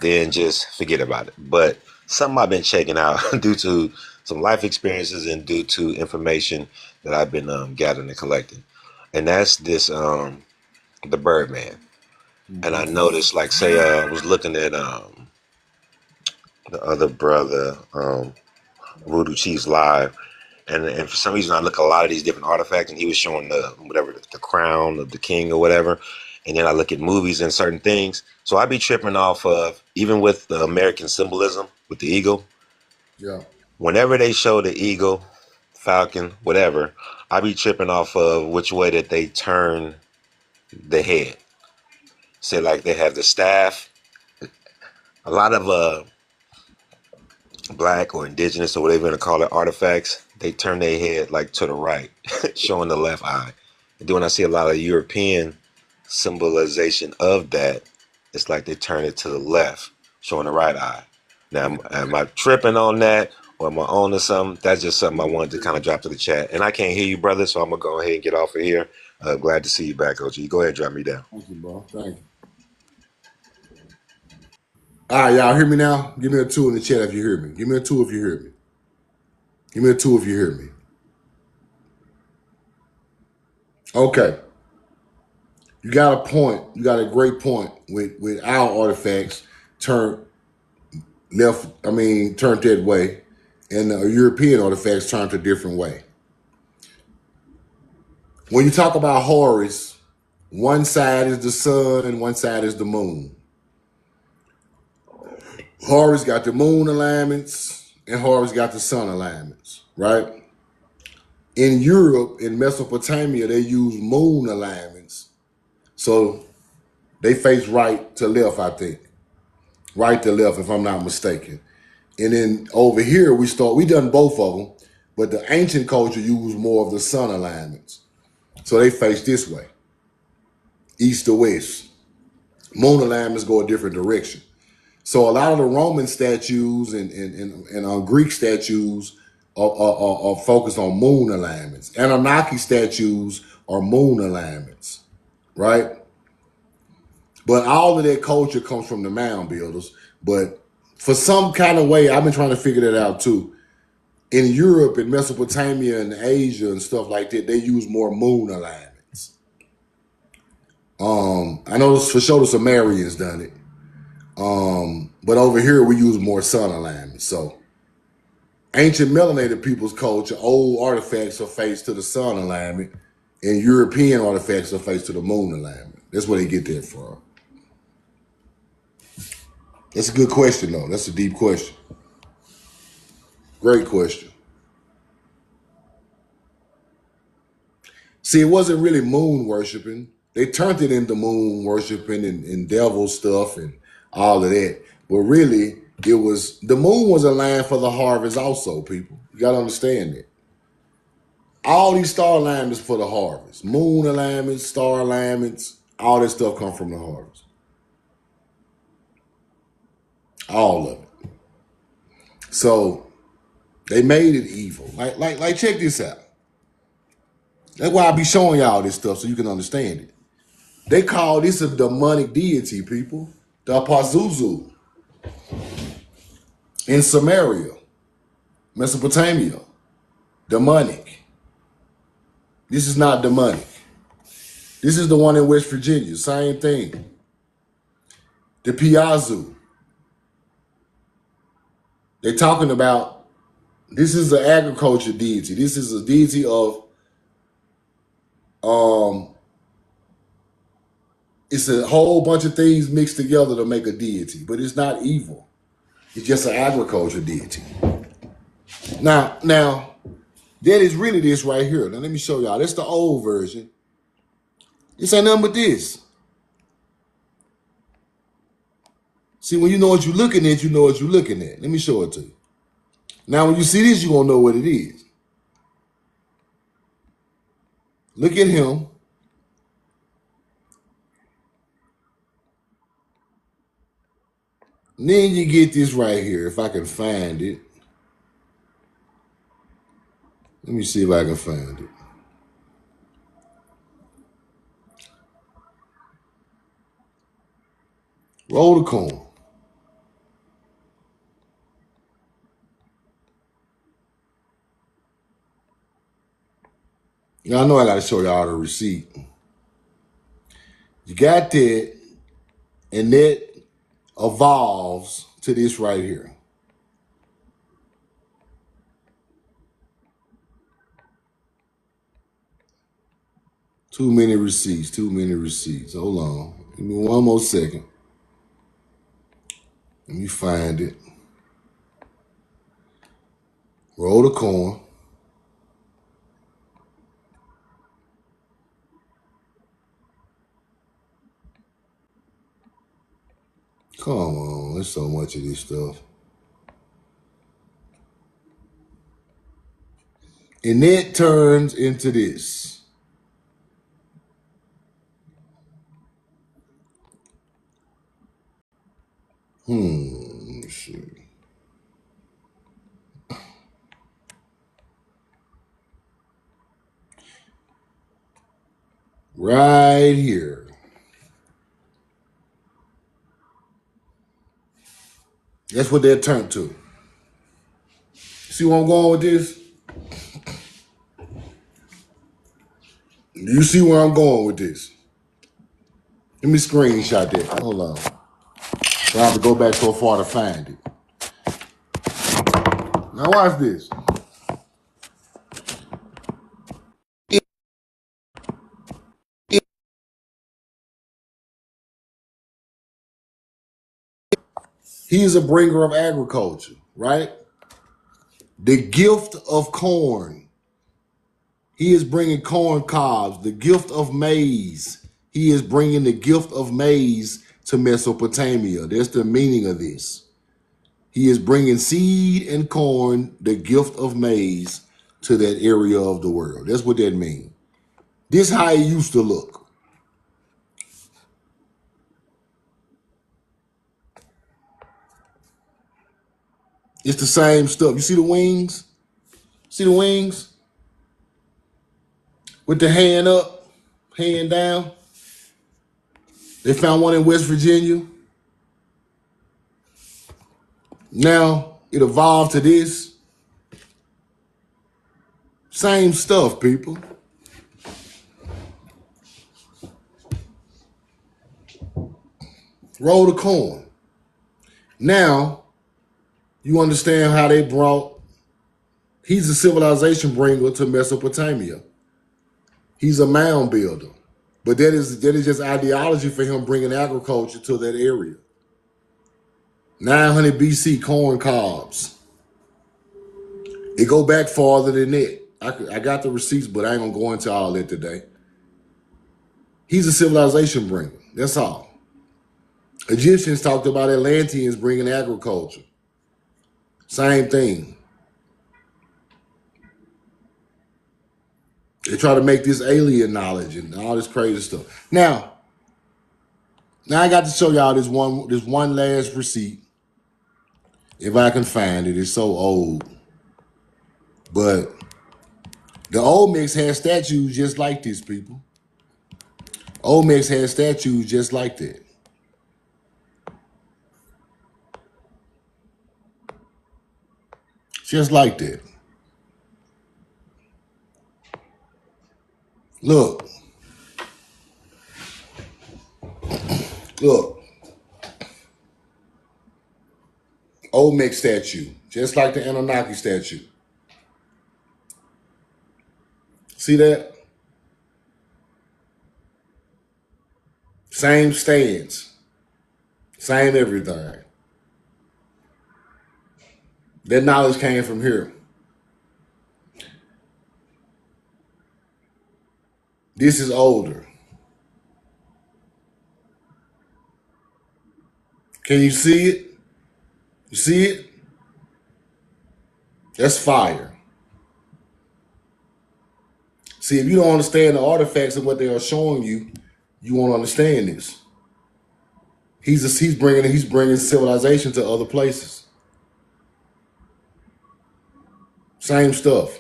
then just forget about it. But something I've been checking out due to some life experiences and due to information that I've been gathering and collecting. And that's this, the Birdman. And I noticed, like, say, I was looking at the other brother, Voodoo Chief's live, and for some reason I look at a lot of these different artifacts, and he was showing the crown of the king or whatever, and then I look at movies and certain things. So I be tripping off of, even with the American symbolism with the eagle. Yeah. Whenever they show the eagle, falcon, whatever, I be tripping off of which way that they turn the head. Say like they have the staff. A lot of black or indigenous or whatever you want to call it artifacts, they turn their head like to the right, showing the left eye. And then when I see a lot of European symbolization of that, it's like they turn it to the left, showing the right eye. Now, am I tripping on that, or am I on to something? That's just something I wanted to kind of drop to the chat. And I can't hear you, brother, so I'm going to go ahead and get off of here. Glad to see you back, OG. Go ahead and drop me down. Thank you, bro. Thank you. All right, y'all hear me now? Give me a 2 in the chat if you hear me. Give me a 2 if you hear me. Give me a 2 if you hear me. Okay. You got a point. You got a great point with our artifacts turned turned that way. and European artifacts turned a different way. When you talk about Horus, one side is the sun and one side is the moon. Horus got the moon alignments and Horus got the sun alignments, right? In Europe, in Mesopotamia, they use moon alignments. So they face right to left, I think. Right to left, if I'm not mistaken. And then over here, we done both of them, but the ancient culture used more of the sun alignments. So they face this way, east to west. Moon alignments go a different direction. So a lot of the Roman statues and Greek statues are focused on moon alignments. Anunnaki statues are moon alignments, right? But all of that culture comes from the mound builders. But for some kind of way, I've been trying to figure that out too. In Europe and Mesopotamia and Asia and stuff like that, they use more moon alignments. I know for sure the Sumerians done it. But over here we use more sun alignment. So ancient melanated people's culture, old artifacts are faced to the sun alignment, and European artifacts are faced to the moon alignment. That's where they get that from. That's a good question, though. That's a deep question. Great question. See, it wasn't really moon worshiping. They turned it into moon worshiping and devil stuff and all of that. But really, the moon was a line for the harvest also, people. You got to understand that. All these star alignments for the harvest. Moon alignments, star alignments, all that stuff come from the harvest. All of it. So they made it evil. Like check this out. That's why I be showing y'all this stuff so you can understand it. They call this a demonic deity, people. The Pazuzu in Samaria, Mesopotamia. Demonic. This is not demonic. This is the one in West Virginia. Same thing. The Piasa. They're talking about, this is the agriculture deity. This is a deity of, it's a whole bunch of things mixed together to make a deity, but it's not evil. It's just an agriculture deity. Now, that is really this right here. Now, let me show y'all. That's the old version. This ain't nothing but this. See, when you know what you're looking at, you know what you're looking at. Let me show it to you. Now, when you see this, you're going to know what it is. Look at him. And then you get this right here, if I can find it. Let me see if I can find it. Roll the coin. Now, I know I got to show y'all the receipt. You got that, and that evolves to this right here. Too many receipts. Hold on. Give me one more second. Let me find it. Roll the coin. Come on, there's so much of this stuff. And that turns into this. Let me see. Right here. That's what that turned to. See where I'm going with this? Do you see where I'm going with this? Let me screenshot that. Hold on. I have to go back so far to find it. Now watch this. He is a bringer of agriculture, right? The gift of corn. He is bringing corn cobs. The gift of maize. He is bringing the gift of maize to Mesopotamia. That's the meaning of this. He is bringing seed and corn, the gift of maize, to that area of the world. That's what that means. This is how it used to look. It's the same stuff. You see the wings? See the wings? With the hand up, hand down. They found one in West Virginia. Now it evolved to this. Same stuff, people. Roll the corn. Now you understand how they brought, he's a civilization bringer to Mesopotamia. He's a mound builder. But that is just ideology for him bringing agriculture to that area. 900 BC, corn cobs. It go back farther than that. I got the receipts, but I ain't gonna go into all that today. He's a civilization bringer. That's all. Egyptians talked about Atlanteans bringing agriculture. Same thing. They try to make this alien knowledge and all this crazy stuff. Now I got to show y'all this one last receipt. If I can find it, it's so old. But the Olmecs had statues just like this, people. Olmecs had statues just like that. Just like that. Look. Look. Olmec statue. Just like the Anunnaki statue. See that? Same stance. Same everything. That knowledge came from here. This is older. Can you see it? You see it? That's fire. See, if you don't understand the artifacts of what they are showing you, you won't understand this. He's bringing civilization to other places. Same stuff.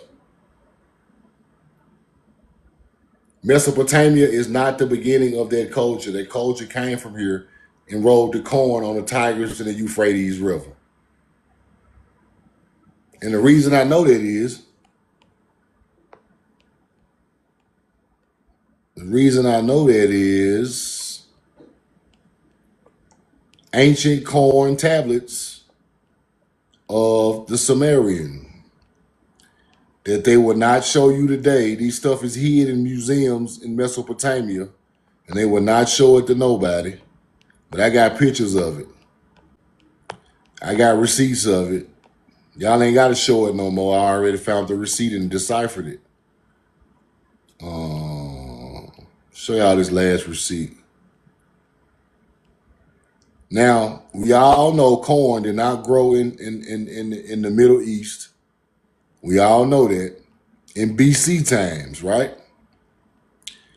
Mesopotamia is not the beginning of that culture. That culture came from here and rolled the corn on the Tigris and the Euphrates River. And the reason I know that is, ancient corn tablets of the Sumerian that they will not show you today. These stuff is hid in museums in Mesopotamia, and they will not show it to nobody. But I got pictures of it. I got receipts of it. Y'all ain't got to show it no more. I already found the receipt and deciphered it. Show y'all this last receipt. Now, we all know corn did not grow in the Middle East. We all know that. In BC times, right?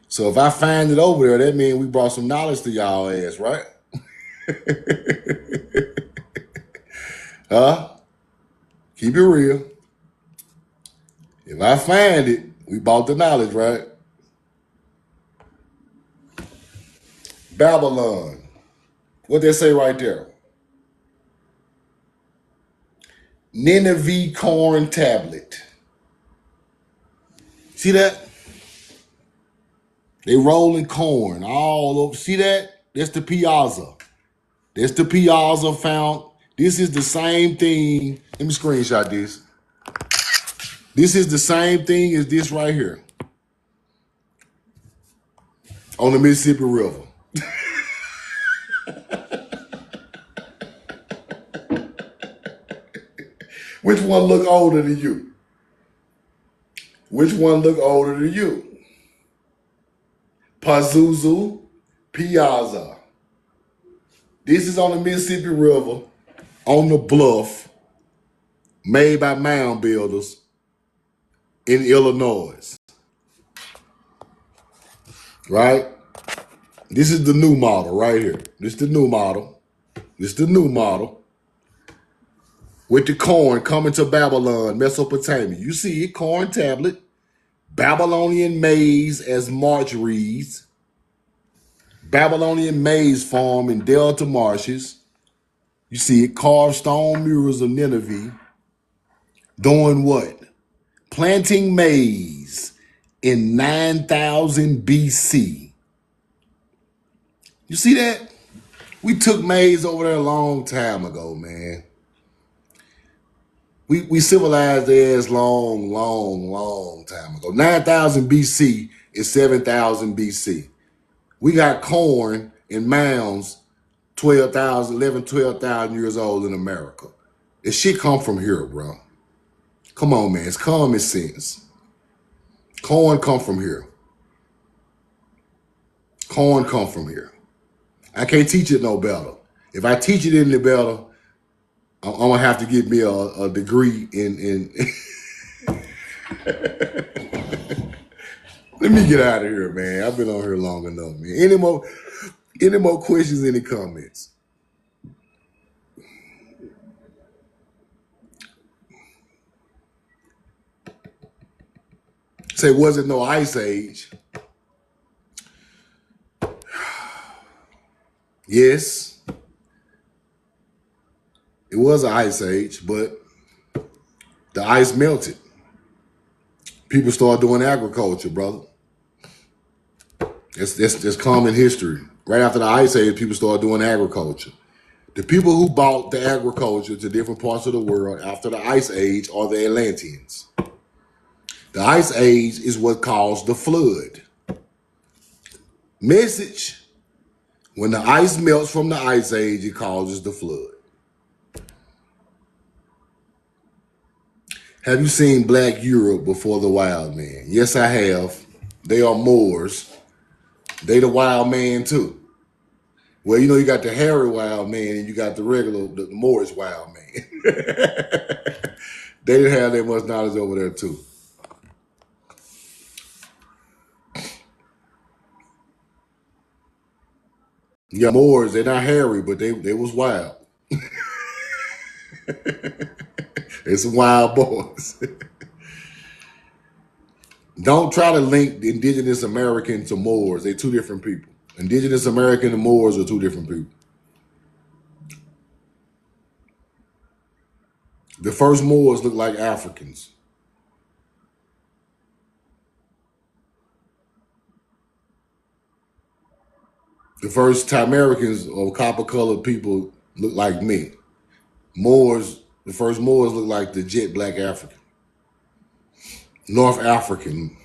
So if I find it over there, that means we brought some knowledge to y'all ass, right? Huh? Keep it real. If I find it, we bought the knowledge, right? Babylon. What they say right there? Nineveh corn tablet. See that? They rolling corn all over. See that? That's the Piasa. That's the Piasa found. This is the same thing. Let me screenshot this. This is the same thing as this right here on the Mississippi River. Which one look older than you? Which one look older than you? Pazuzu, Piasa. This is on the Mississippi River, on the bluff, made by mound builders in Illinois. Right? This is the new model right here. This is the new model. This is the new model. With the corn coming to Babylon, Mesopotamia. You see it, corn tablet. Babylonian maize as March reads. Babylonian maize farm in Delta Marshes. You see it, carved stone murals of Nineveh. Doing what? Planting maize in 9,000 BC. You see that? We took maize over there a long time ago, man. We civilized theirs long time ago. 9,000 BC is 7,000 BC. We got corn in mounds 12,000 years old in America. This shit come from here, bro. Come on, man. It's common sense. Corn come from here. Corn come from here. I can't teach it no better. If I teach it any better, I'm gonna have to get me a degree in Let me get out of here, man. I've been on here long enough, man. Any more questions, any comments? Say, was it no ice age? Yes. It was an ice age, but the ice melted. People started doing agriculture, brother. That's common history. Right after the ice age, people started doing agriculture. The people who bought the agriculture to different parts of the world after the ice age are the Atlanteans. The ice age is what caused the flood. Message: when the ice melts from the ice age, it causes the flood. Have you seen Black Europe before the wild man? Yes, I have. They are Moors. They the wild man too. Well, you know, you got the hairy wild man and you got the regular, the Moorish wild man. They didn't have that much knowledge over there too. Yeah, Moors, they're not hairy, but they was wild. They're some wild boys. Don't try to link the indigenous American to Moors. They're two different people. Indigenous American and Moors are two different people. The first Moors looked like Africans. The first Americans or copper-colored people look like me. The first Moors look like the jet black African. North African.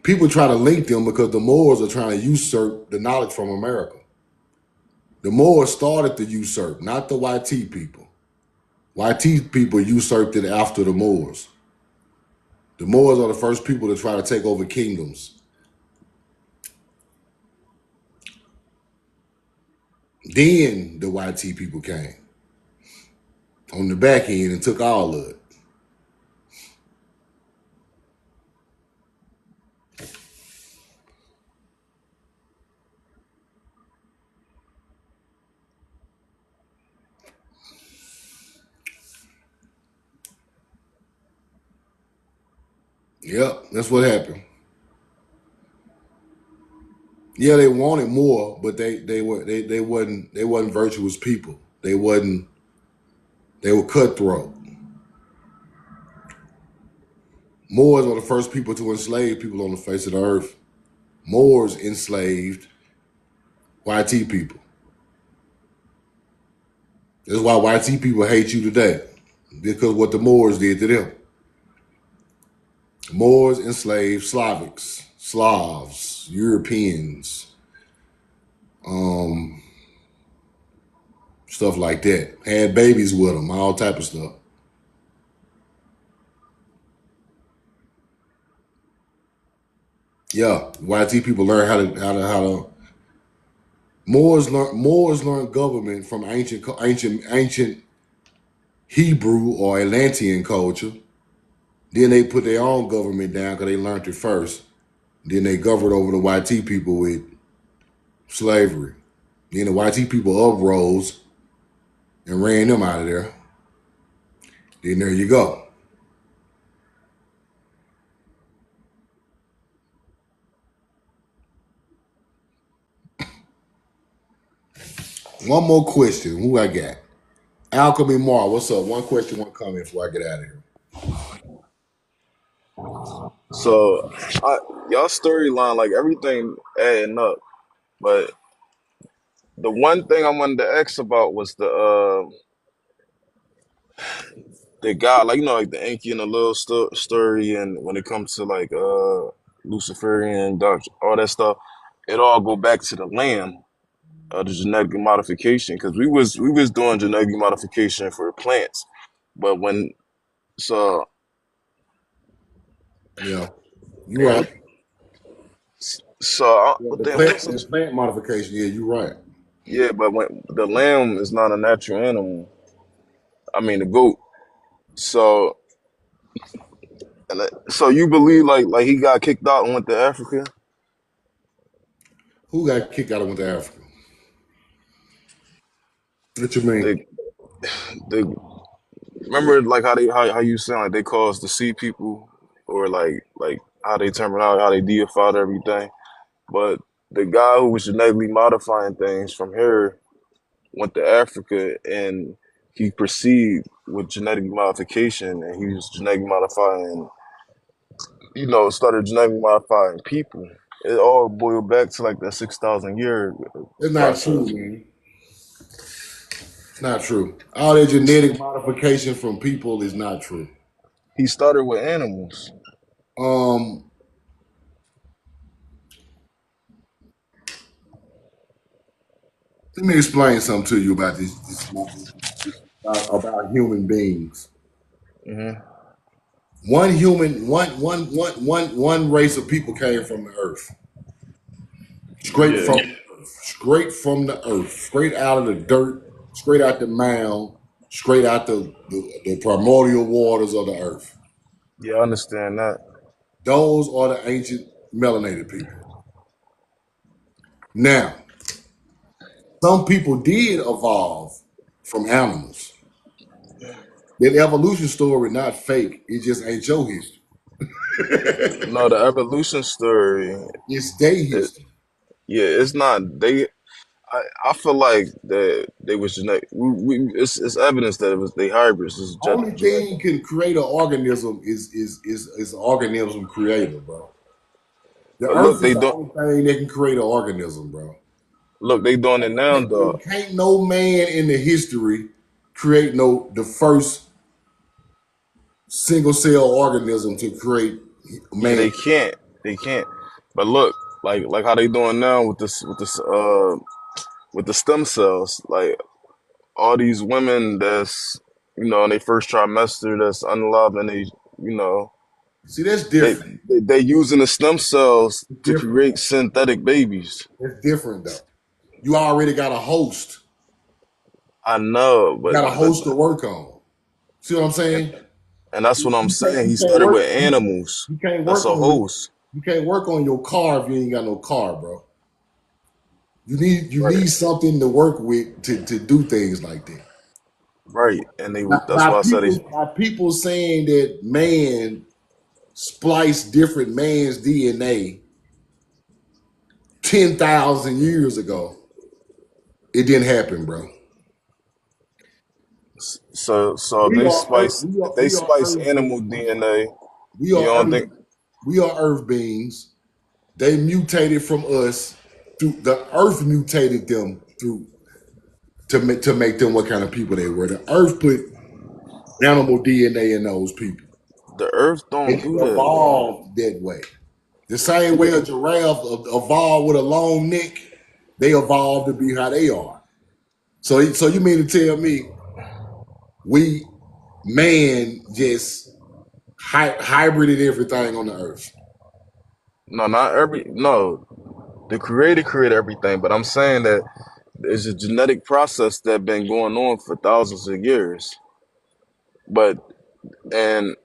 People try to link them because the Moors are trying to usurp the knowledge from America. The Moors started to usurp, not the YT people. YT people usurped it after the Moors. The Moors are the first people to try to take over kingdoms. Then the YT people came on the back end and took all of it. Yep, that's what happened. Yeah, they wanted more, but they wasn't virtuous people. They were cutthroat. Moors were the first people to enslave people on the face of the earth. Moors enslaved YT people. That's why YT people hate you today. Because of what the Moors did to them. Moors enslaved Slavics, Slavs, Europeans, stuff like that. Had babies with them, all type of stuff. Yeah, YT people learn how to. Moors learned government from ancient Hebrew or Atlantean culture. Then they put their own government down because they learned it first. Then they governed over the YT people with slavery. Then the YT people uprose and ran them out of there. Then there you go. One more question. Who I got? Alchemy Mar, what's up? One question, one comment before I get out of here. So, y'all storyline, like everything adding up, but the one thing I wanted to ask about was the guy, like like the Enki and the little story, and when it comes to like Luciferian doctrine, all that stuff, it all go back to the lamb, the genetic modification, because we was doing genetic modification for plants, but when so Yeah, you're and right. Yeah, what the the plant, what's the plant modification. Yeah, you're right. yeah, but when the lamb is not a natural animal, I mean the goat. So, so you believe like he got kicked out and went to Africa? Who got kicked out and went to Africa? What you mean? The the remember like how you sound like they call us the sea people, or like how they terminology, how they deified everything. But the guy who was genetically modifying things from here went to Africa, and he proceeded with genetic modification, and he was genetic modifying, started genetically modifying people. It all boiled back to like that 6,000 year It's not true, process. man. It's not true. All that genetic modification from people is not true. He started with animals. Um, Let me explain something to you about about human beings. Hmm. One race of people came from the earth, straight Yeah, from straight from the earth, straight out of the dirt, straight out the mound, straight out the primordial waters of the earth. yeah, I understand that. Those are the ancient melanated people. Now, some people did evolve from animals. That evolution story not fake. It just ain't your history. No, the evolution story. It's their It, history. yeah, it's not. I feel like that they was genetic. It's evidence that it was they hybrids. It's Only genetic. thing can create an organism is an organism creator, bro. The But earth look, is they the don't only thing that can create an organism, bro. look. They doing it now, though. Can't no man in the history create the first single cell organism to create Yeah, man. they can't. They can't. But look, like how they doing now with the stem cells. Like all these women that's in their first trimester that's unloved, and you know See, that's they different. they using the stem cells It's to different. create synthetic babies. It's different though. You already got a host. I know, You got a host to work on. See what I'm and, saying? and that's what I'm saying. You He can't started work. with animals. You can't That's work a on your. host, You can't work on your car if you ain't got no car, bro. You right? need something to work with to do things like that. Right, and they By, that's by why I said people by people saying that man spliced different man's DNA 10,000 years ago, it didn't happen, bro. so if they spice if they We are spice earth animal beings. DNA, We you are don't earth think we are earth beings. They mutated from us through the earth mutated them through to make them what kind of people they were. The Earth put animal DNA in those people, The Earth and don't they do that, bro. evolved that way. The same way a giraffe evolved with a long neck, they evolved to be how they are. So you mean to tell me we man just hybrided everything on the Earth? No, not every. No, the Creator created everything, but I'm saying that it's a genetic process that been going on for thousands of years. But and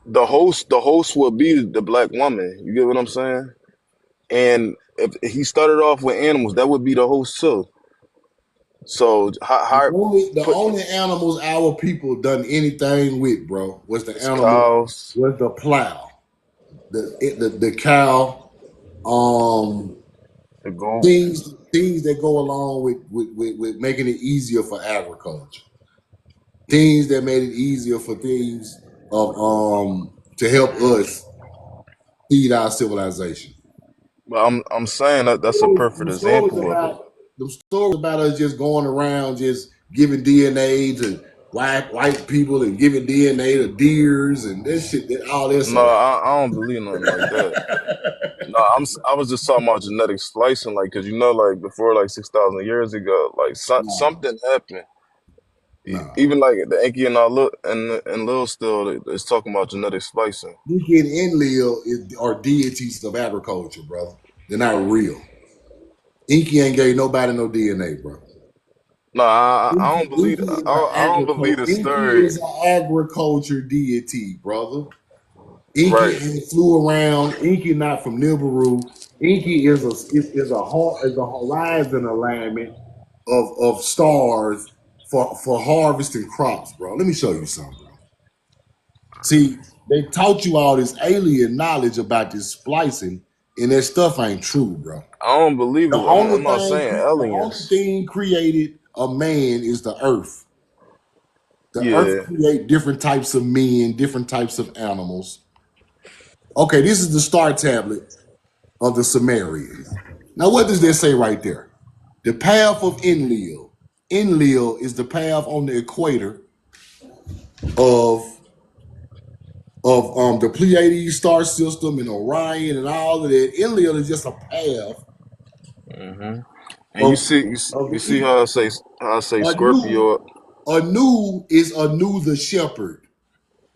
the host will be the black woman. You get what I'm saying? And if he started off with animals, that would be the host too. So how The put only animals our people done anything with, bro, was the it's animal, cows, was the plow, the cow, um, the goat. things that go along with making it easier for agriculture. Things that made it easier for things of to help us feed our civilization. But I'm saying that that's a perfect Them stories example of it. about them stories about us just going around just giving DNA to white people and giving DNA to deers and that shit. All that's a No, lie. I don't believe nothing like that. No, I was just talking about genetic splicing, like, cause like before, like 6,000 years ago, like No, something happened. no. Even like the Enki and all and Lil still is talking about genetic splicing. Deacon and Enlil are deities of agriculture, brother. They're not real. Inky ain't gave nobody no DNA, bro. No, I don't believe. Inky is an I don't believe agriculture. the Inky story. is an agriculture deity, brother. Inky Right. ain't flew around. Inky not from Nibiru. Inky is a horizon alignment of stars for harvesting crops, bro. Let me show you something, bro. See, they taught you all this alien knowledge about this splicing, and that stuff ain't true, bro. I don't believe it. I'm not saying The only aliens. thing created a man is the earth. The earth Yeah. create different types of men, different types of animals. Okay, this is the star tablet of the Sumerians. Now, what does that say right there? The path of Enlil. Enlil is the path on the equator of the Pleiades star system and Orion and all of that. Enlil is just a path Hmm. And of you the see east. how I say Anu, Scorpio. Anu is Anu the shepherd.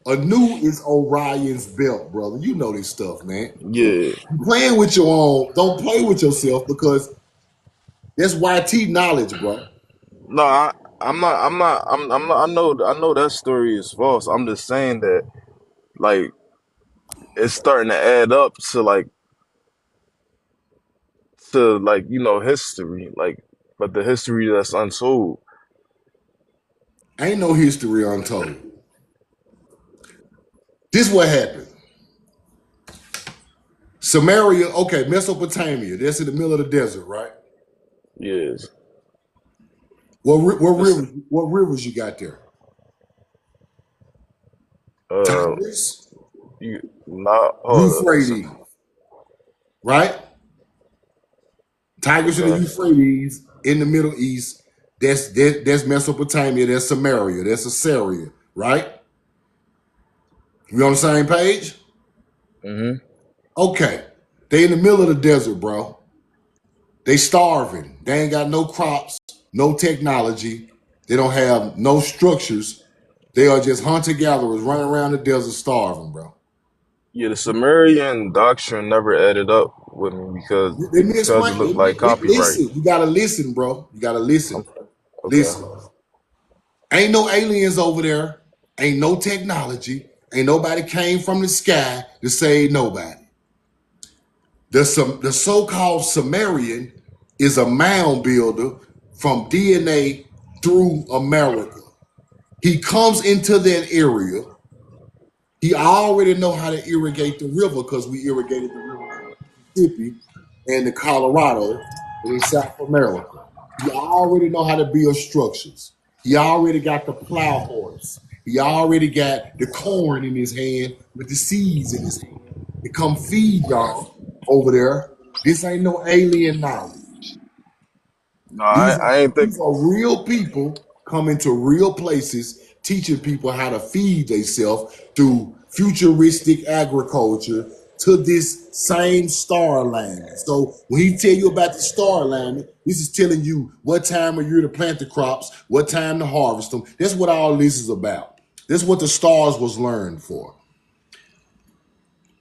Anu is Orion's belt, brother. You know this stuff, man. Yeah. You playing with your own. Don't play with yourself because that's YT knowledge, bro. No, I'm not. I know that story is false. I'm just saying that like it's starting to add up to like history, like, but the history that's untold. Ain't no history untold. This what happened. Samaria, okay, Mesopotamia. That's in the middle of the desert, right? Yes. This What rivers you got there? uh Tigris, you not hold up. So, Euphrates, right? Tigris and the okay. Euphrates in the Middle East. That's Mesopotamia. That's Samaria. That's Assyria, right? We on the same page? Hmm. Okay. They in the middle of the desert, bro. They starving. They ain't got no crops, no technology. They don't have no structures. They are just hunter gatherers running around the desert starving, bro. Yeah, the Sumerian doctrine never added up with me Let me because it explain. looked like copyright. Listen. You gotta listen, bro. You gotta listen. Okay. Okay. Listen. Ain't no aliens over there. Ain't no technology. Ain't nobody came from the sky to save nobody. The so-called Sumerian is a mound builder from DNA through America. He comes into that area. He already know how to irrigate the river because we irrigated the river Mississippi and the Colorado in South America. He already know how to build structures. He already got the plow horse. He already got the corn in his hand with the seeds in his hand to come feed y'all over there. This ain't no alien knowledge. No, I ain't think. These are real people coming to real places, teaching people how to feed themselves through futuristic agriculture to this same star alignment. So when he tell you about the star alignment, this is telling you what time of year to plant the crops, what time to harvest them. That's what all this is about. That's what the stars was learned for.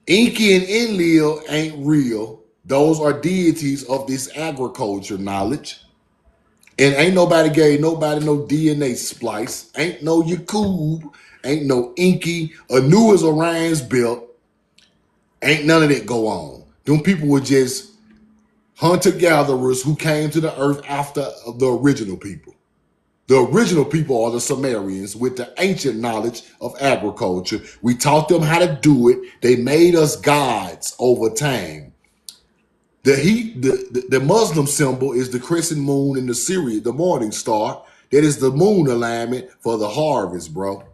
Enki and Enlil ain't real. Those are deities of this agriculture knowledge. And ain't nobody gave nobody no DNA splice. Ain't no Yakub. Ain't no Enki. Anu is Orion's belt. Ain't none of that go on. Them people were just hunter-gatherers who came to the earth after the original people. The original people are the Sumerians with the ancient knowledge of agriculture. We taught them how to do it. They made us gods over time. The Muslim symbol is the crescent moon in the Sirius, the morning star. That is the moon alignment for the harvest, bro.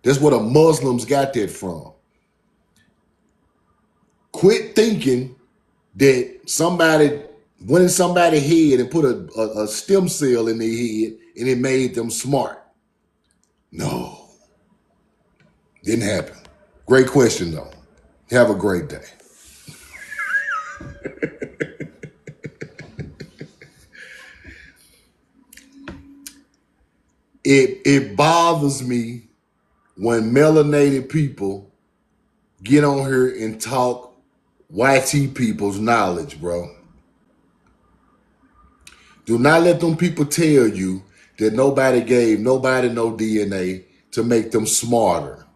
That's where the Muslims got that from. Quit thinking that somebody went in somebody's head and put a stem cell in their head and it made them smart. No, didn't happen. Great question, though. Have a great day. It bothers me when melanated people get on here and talk YT people's knowledge, bro. Do not let them people tell you that nobody gave nobody no DNA to make them smarter.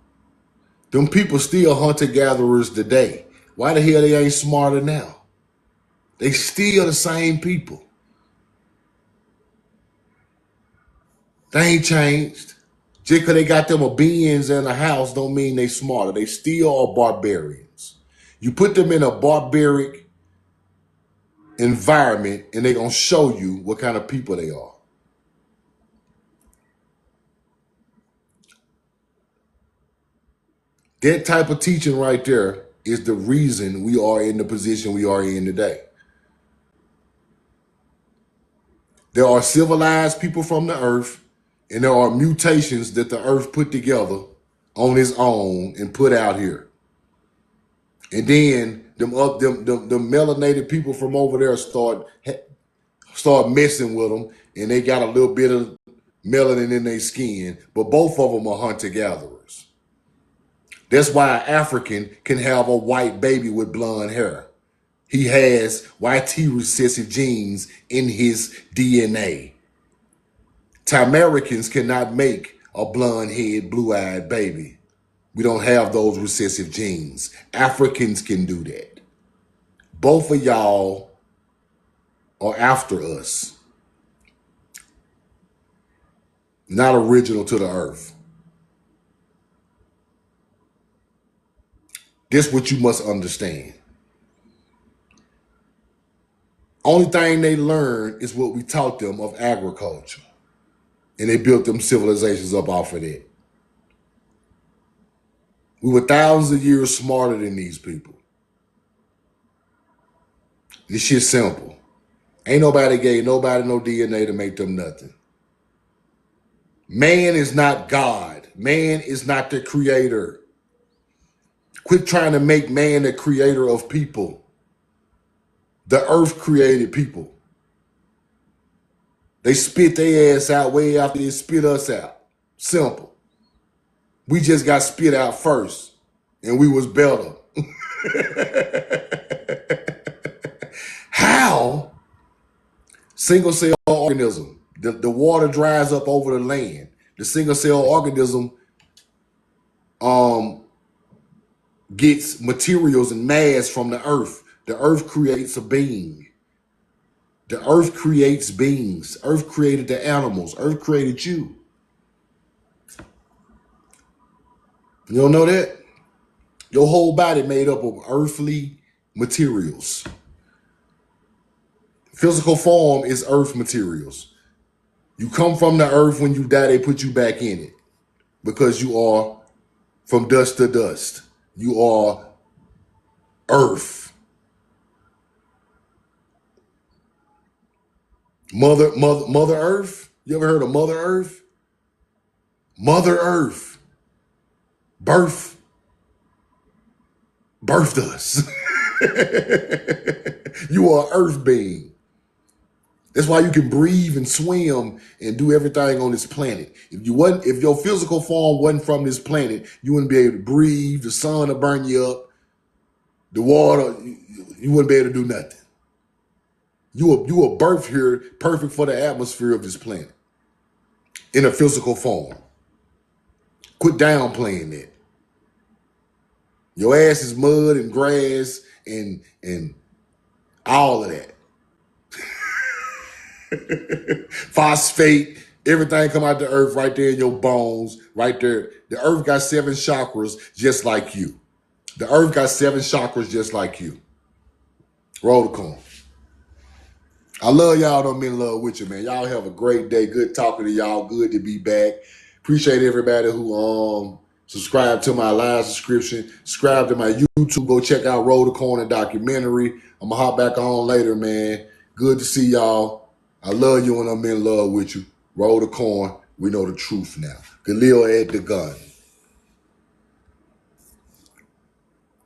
Them people still hunter-gatherers today. Why the hell they ain't smarter now? They still the same people. They ain't changed. Just because they got them a beings in a house don't mean they smarter. They still are barbarians. You put them in a barbaric environment and they're going to show you what kind of people they are. That type of teaching right there is the reason we are in the position we are in today. There are civilized people from the earth, and there are mutations that the earth put together on its own and put out here. And then them melanated people from over there start messing with them, and they got a little bit of melanin in their skin, but both of them are hunter-gatherers. That's why an African can have a white baby with blonde hair. He has YT recessive genes in his DNA. Tamaricans cannot make a blonde-haired, blue-eyed baby. We don't have those recessive genes. Africans can do that. Both of y'all are after us. Not original to the earth. This what you must understand. Only thing they learn is what we taught them of agriculture. And they built them civilizations up off of that. We were thousands of years smarter than these people. This shit's simple. Ain't nobody gave nobody no DNA to make them nothing. Man is not God. Man is not the creator. Quit trying to make man the creator of people. The earth created people. They spit their ass out way after they spit us out. Simple. We just got spit out first, and we was better. How? Single cell organism. The water dries up over the land. The single cell organism gets materials and mass from the earth. The earth creates a being. The earth creates beings. Earth created the animals. Earth created you. You don't know that? Your whole body made up of earthly materials. Physical form is earth materials. You come from the earth. When you die, they put you back in it because you are from dust to dust. You are earth. Mother Earth. You ever heard of Mother Earth? Mother Earth birthed us. You are an earth being. That's why you can breathe and swim and do everything on this planet. If your physical form wasn't from this planet, you wouldn't be able to breathe. The sun will burn you up. The water, you wouldn't be able to do nothing. You were birthed here, perfect for the atmosphere of this planet, in a physical form. Quit downplaying that. Your ass is mud and grass and all of that. Phosphate, everything come out the earth right there in your bones, right there. The earth got 7 chakras just like you. The earth got 7 chakras just like you. Roll the coin. I love y'all. I'm in love with you, man. Y'all have a great day. Good talking to y'all. Good to be back. Appreciate everybody who subscribe to my live subscription. Subscribe to my YouTube. Go check out Roll the Corner documentary. I'm going to hop back on later, man. Good to see y'all. I love you and I'm in love with you. Roll the corn. We know the truth now. Khalil at the gun.